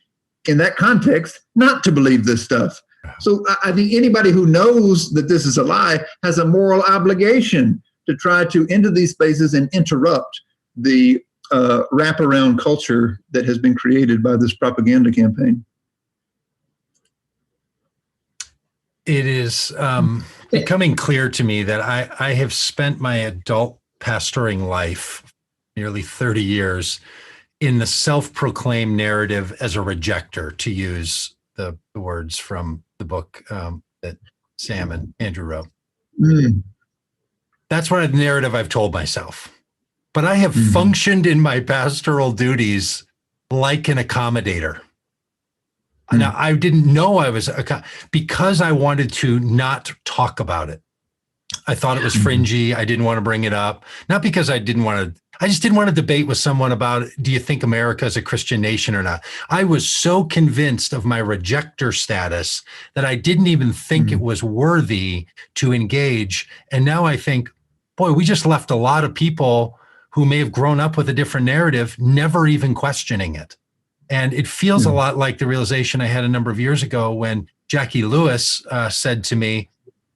in that context not to believe this stuff. So I think anybody who knows that this is a lie has a moral obligation to try to enter these spaces and interrupt the wraparound culture that has been created by this propaganda campaign. It is becoming clear to me that I have spent my adult pastoring life, nearly 30 years, in the self-proclaimed narrative as a rejector, to use the words from the book that Sam and Andrew wrote. That's what the narrative I've told myself. But I have functioned in my pastoral duties like an accommodator. Now, I didn't know I was, because I wanted to not talk about it. I thought it was fringy. I didn't want to bring it up. Not because I just didn't want to debate with someone about, do you think America is a Christian nation or not? I was so convinced of my rejector status that I didn't even think it was worthy to engage. And now I think, boy, we just left a lot of people who may have grown up with a different narrative, never even questioning it. And it feels a lot like the realization I had a number of years ago when Jackie Lewis said to me,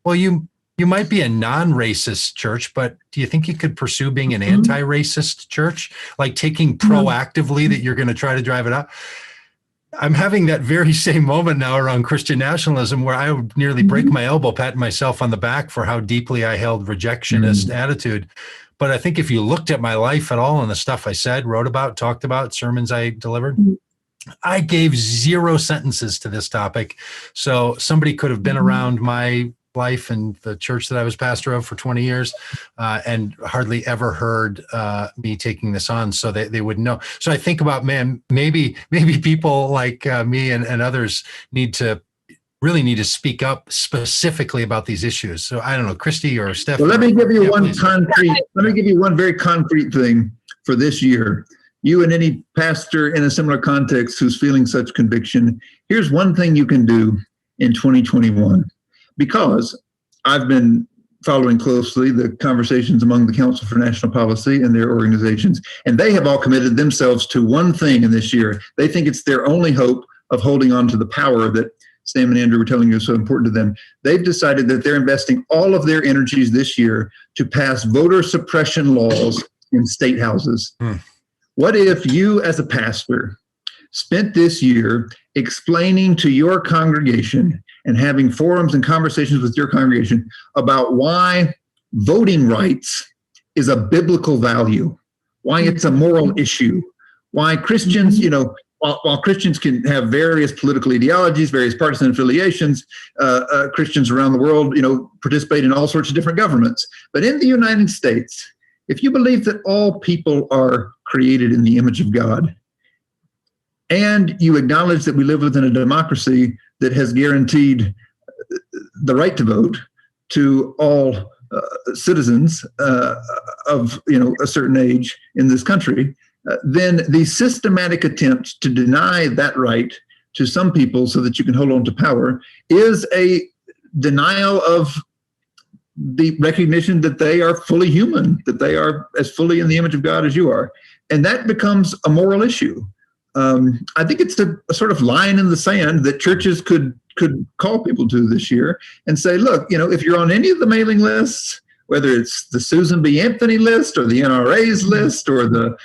well, you might be a non-racist church, but do you think you could pursue being an anti-racist church? Like taking proactively that you're going to try to drive it out? I'm having that very same moment now around Christian nationalism, where I would nearly break my elbow patting myself on the back for how deeply I held rejectionist attitude. But I think if you looked at my life at all and the stuff I said, wrote about, talked about, sermons I delivered, I gave 0 sentences to this topic. So somebody could have been around my life and the church that I was pastor of for 20 years and hardly ever heard me taking this on, so they wouldn't know. So I think about, man, maybe people like me and others really need to speak up specifically about these issues. So I don't know, Christy or Stephany. Well, let me give you one very concrete thing for this year. You and any pastor in a similar context who's feeling such conviction, here's one thing you can do in 2021. Because I've been following closely the conversations among the Council for National Policy and their organizations, and they have all committed themselves to one thing in this year. They think it's their only hope of holding on to the power that Sam and Andrew were telling you is so important to them. They've decided that they're investing all of their energies this year to pass voter suppression laws in state houses. What if you, as a pastor, spent this year explaining to your congregation and having forums and conversations with your congregation about why voting rights is a biblical value, why it's a moral issue, why Christians, while Christians can have various political ideologies, various partisan affiliations, Christians around the world, participate in all sorts of different governments. But in the United States, if you believe that all people are created in the image of God, and you acknowledge that we live within a democracy that has guaranteed the right to vote to all citizens of a certain age in this country, then the systematic attempt to deny that right to some people so that you can hold on to power is a denial of the recognition that they are fully human, that they are as fully in the image of God as you are. And that becomes a moral issue. I think it's a sort of line in the sand that churches could call people to this year and say, look, if you're on any of the mailing lists, whether it's the Susan B. Anthony list or the NRA's list or the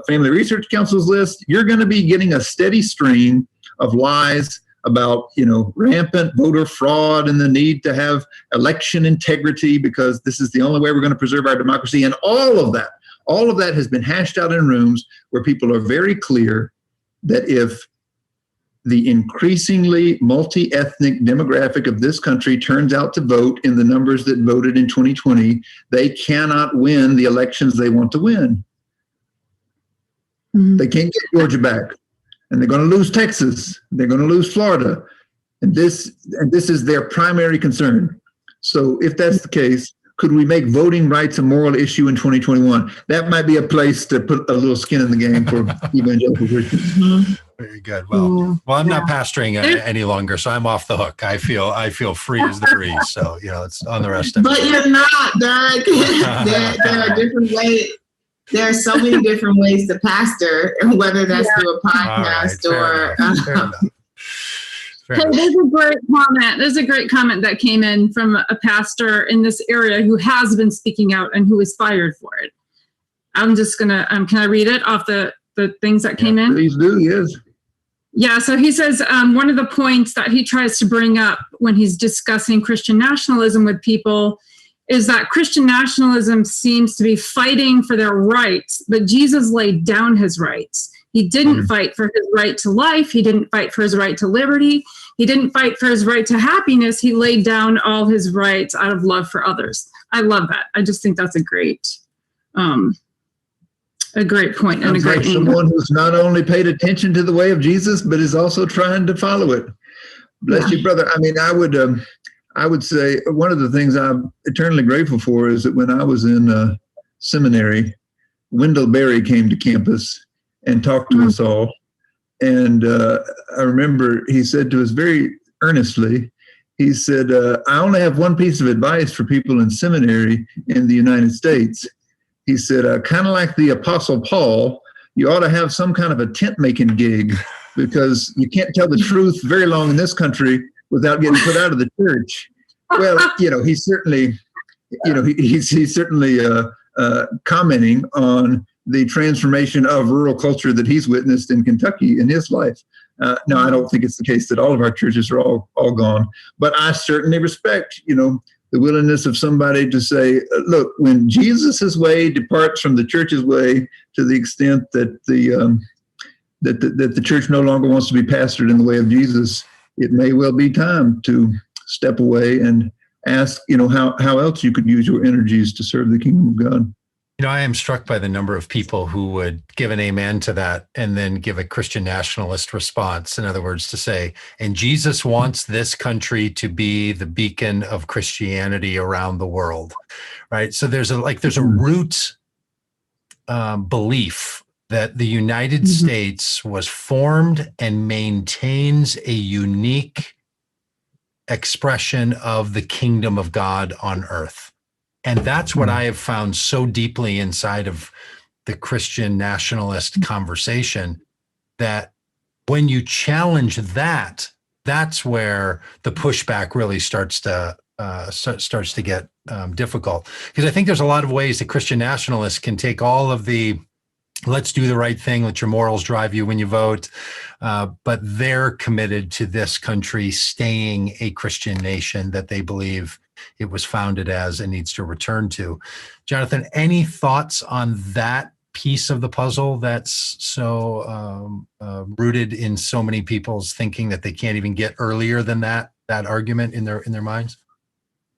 Family Research Council's list, you're going to be getting a steady stream of lies about, rampant voter fraud and the need to have election integrity because this is the only way we're going to preserve our democracy. And all of that has been hashed out in rooms where people are very clear that if the increasingly multi-ethnic demographic of this country turns out to vote in the numbers that voted in 2020, they cannot win the elections they want to win. They can't get Georgia back, and they're going to lose Texas. They're going to lose Florida, and this is their primary concern. So if that's the case, could we make voting rights a moral issue in 2021? That might be a place to put a little skin in the game for evangelical Christians. Very good. Well, I'm not pastoring any longer, so I'm off the hook. I feel free as the breeze. So it's on the rest of it. But you're not, Doug. there are different ways. There are so many different ways to pastor, whether that's through a podcast or. Hey, there's a great comment. There's a great comment that came in from a pastor in this area who has been speaking out and who was fired for it. I'm just gonna. Can I read it off the things that came in? Please do. Yes. Yeah, so he says one of the points that he tries to bring up when he's discussing Christian nationalism with people is that Christian nationalism seems to be fighting for their rights, but Jesus laid down his rights. He didn't fight for his right to life. He didn't fight for his right to liberty. He didn't fight for his right to happiness. He laid down all his rights out of love for others. I love that. I just think that's a great point and a great like someone who's not only paid attention to the way of Jesus, but is also trying to follow it. Bless you, brother. I mean, I would say one of the things I'm eternally grateful for is that when I was in seminary, Wendell Berry came to campus and talked to us all. And I remember he said to us very earnestly, he said, I only have one piece of advice for people in seminary in the United States. He said, kind of like the Apostle Paul, you ought to have some kind of a tent making gig because you can't tell the truth very long in this country without getting put out of the church. Well, he's certainly, he's certainly commenting on the transformation of rural culture that he's witnessed in Kentucky in his life. Now, I don't think it's the case that all of our churches are all gone, but I certainly respect, the willingness of somebody to say, look, when Jesus's way departs from the church's way to the extent that the church no longer wants to be pastored in the way of Jesus, it may well be time to step away and ask, how else you could use your energies to serve the kingdom of God. I am struck by the number of people who would give an amen to that and then give a Christian nationalist response. In other words, to say, and Jesus wants this country to be the beacon of Christianity around the world, right? So there's a root belief that the United States was formed and maintains a unique expression of the kingdom of God on earth. And that's what I have found so deeply inside of the Christian nationalist conversation, that when you challenge that, that's where the pushback really starts to get difficult. Because I think there's a lot of ways that Christian nationalists can take all of the let's do the right thing, let your morals drive you when you vote, but they're committed to this country staying a Christian nation that they believe it was founded as and needs to return to. Jonathan, any thoughts on that piece of the puzzle that's so rooted in so many people's thinking that they can't even get earlier than that argument in their minds?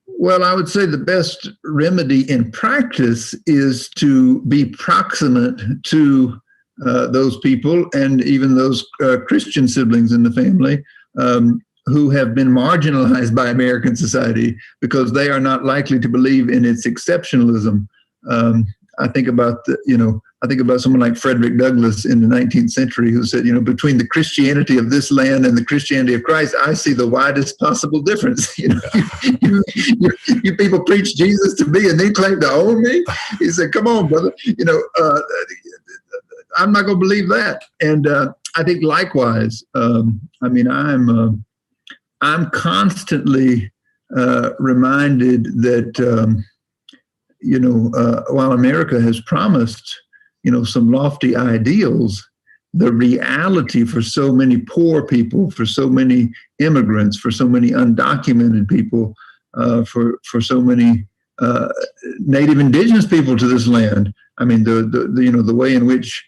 Well, I would say the best remedy in practice is to be proximate to those people and even those Christian siblings in the family who have been marginalized by American society because they are not likely to believe in its exceptionalism. I think about someone like Frederick Douglass in the 19th century who said, between the Christianity of this land and the Christianity of Christ, I see the widest possible difference. You people preach Jesus to me and they claim to own me. He said, come on, brother, I'm not going to believe that. And I think likewise, I'm constantly reminded that, while America has promised, some lofty ideals, the reality for so many poor people, for so many immigrants, for so many undocumented people, for so many native indigenous people to this land. I mean, the way in which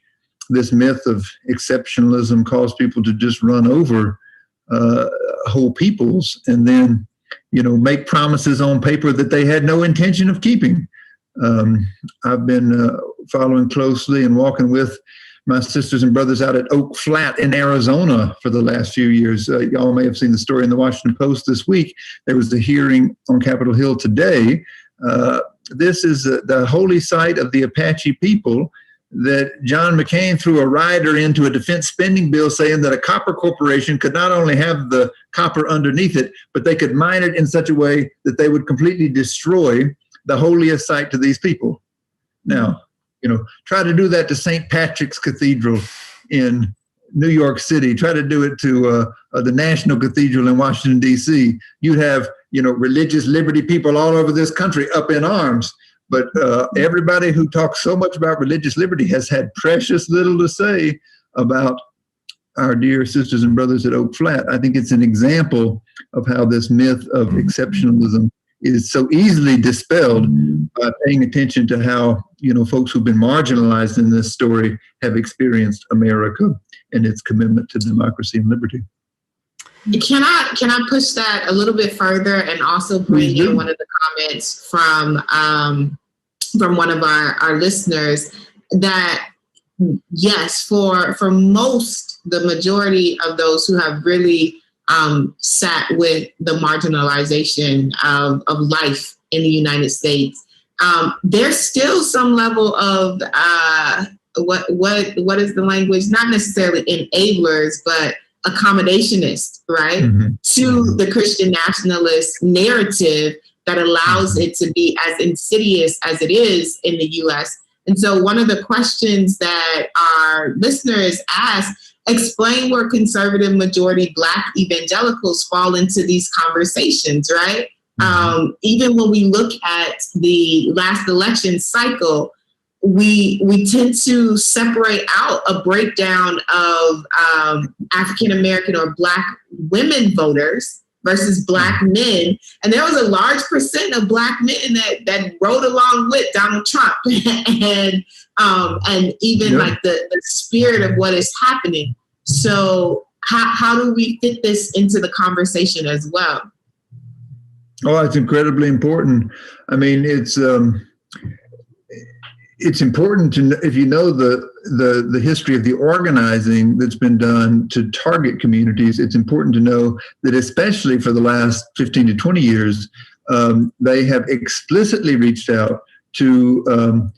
this myth of exceptionalism caused people to just run over whole peoples and then, make promises on paper that they had no intention of keeping. I've been following closely and walking with my sisters and brothers out at Oak Flat in Arizona for the last few years. Y'all may have seen the story in the Washington Post this week. There was a hearing on Capitol Hill today. This is the holy site of the Apache people that John McCain threw a rider into a defense spending bill saying that a copper corporation could not only have the copper underneath it, but they could mine it in such a way that they would completely destroy the holiest site to these people. Now, try to do that to St. Patrick's Cathedral in New York City. Try to do it to the National Cathedral in Washington, D.C. You'd have, religious liberty people all over this country up in arms. But everybody who talks so much about religious liberty has had precious little to say about our dear sisters and brothers at Oak Flat. I think it's an example of how this myth of exceptionalism is so easily dispelled by paying attention to how, folks who've been marginalized in this story have experienced America and its commitment to democracy and liberty. Can I push that a little bit further and also bring in one of the comments from one of our listeners that yes, for most, the majority of those who have really sat with the marginalization of life in the United States, there's still some level of what is the language? Not necessarily enablers, but accommodationist, right? To the Christian nationalist narrative that allows it to be as insidious as it is in the U.S. And so one of the questions that our listeners ask, explain where conservative majority Black evangelicals fall into these conversations, right? Even when we look at the last election cycle, we tend to separate out a breakdown of African-American or Black women voters versus Black men. And there was a large percent of Black men that rode along with Donald Trump and even like the spirit of what is happening. So how do we fit this into the conversation as well? Oh, it's incredibly important. I mean, it's important to, if you know the history of the organizing that's been done to target communities, it's important to know that especially for the last 15 to 20 years, they have explicitly reached out to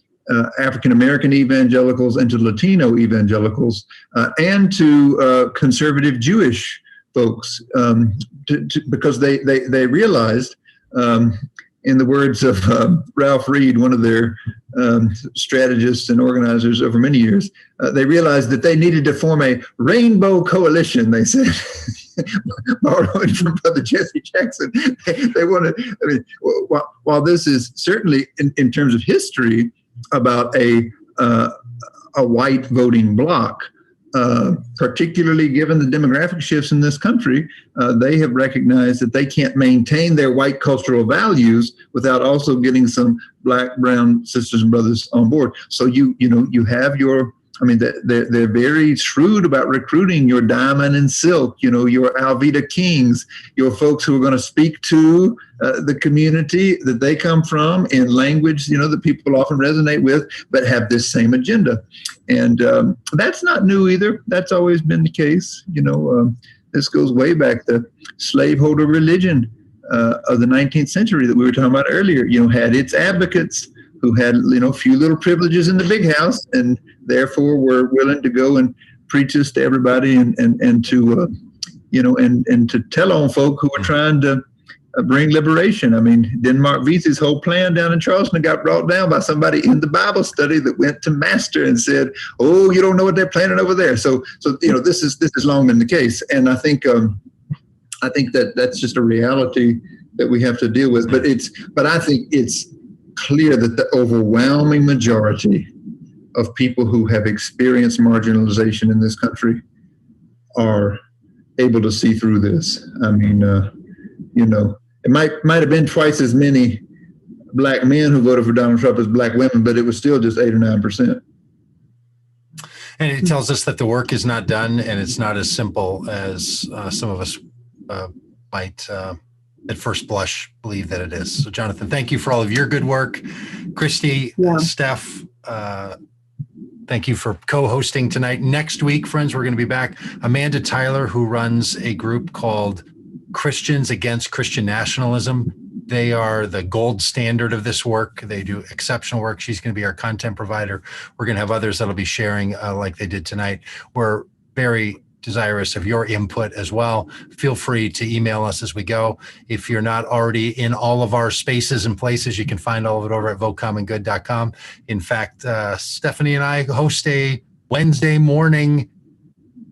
African-American evangelicals and to Latino evangelicals and to conservative Jewish folks because they realized, in the words of Ralph Reed, one of their strategists and organizers over many years, they realized that they needed to form a rainbow coalition, they said, borrowing from Brother Jesse Jackson. They wanted, I mean, while this is certainly in terms of history about a white voting bloc, particularly given the demographic shifts in this country, they have recognized that they can't maintain their white cultural values without also getting some Black, brown sisters and brothers on board. So you have your, I mean, they're very shrewd about recruiting your Diamond and Silk, your Alveda Kings, your folks who are going to speak to the community that they come from in language, that people often resonate with, but have this same agenda. And that's not new either. That's always been the case. This goes way back. The slaveholder religion of the 19th century that we were talking about earlier, had its advocates who had, few little privileges in the big house and therefore were willing to go and preach this to everybody and to, and to tell on folk who were trying to bring liberation. I mean, Denmark Vesey's whole plan down in Charleston got brought down by somebody in the Bible study that went to Master and said, "Oh, you don't know what they're planning over there." So this is long been the case, and I think that that's just a reality that we have to deal with. But I think it's clear that the overwhelming majority of people who have experienced marginalization in this country are able to see through this. I mean, it might have been twice as many black men who voted for Donald Trump as black women, but it was still just 8 or 9%. And it tells us that the work is not done, and it's not as simple as some of us might at first blush believe that it is. So Jonathan, thank you for all of your good work. Christy, Steph, thank you for co-hosting tonight. Next week, friends, we're going to be back. Amanda Tyler, who runs a group called Christians Against Christian Nationalism. They are the gold standard of this work. They do exceptional work. She's going to be our content provider. We're going to have others that'll be sharing like they did tonight. We're very desirous of your input as well. Feel free to email us as we go. If you're not already in all of our spaces and places, you can find all of it over at votecommongood.com. In fact, Stephany and I host a Wednesday morning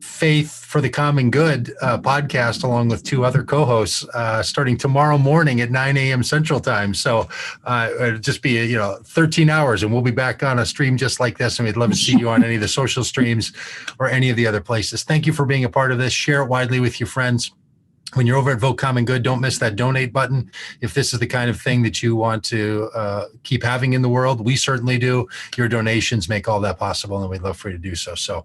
Faith for the Common Good podcast along with 2 other co-hosts starting tomorrow morning at 9 a.m. Central Time. So it'll just be 13 hours, and we'll be back on a stream just like this, and we'd love to see you on any of the social streams or any of the other places. Thank you for being a part of this. Share it widely with your friends. When you're over at Vote Common Good, don't miss that donate button. If this is the kind of thing that you want to keep having in the world, we certainly do. Your donations make all that possible, and we'd love for you to do so. So,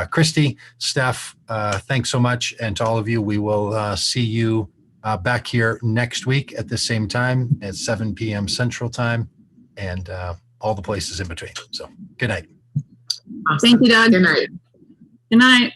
Christy, Steph, thanks so much. And to all of you, we will see you back here next week at the same time at 7 p.m. Central Time, and all the places in between. So, good night. Awesome. Thank you, Doug. Good night. Good night.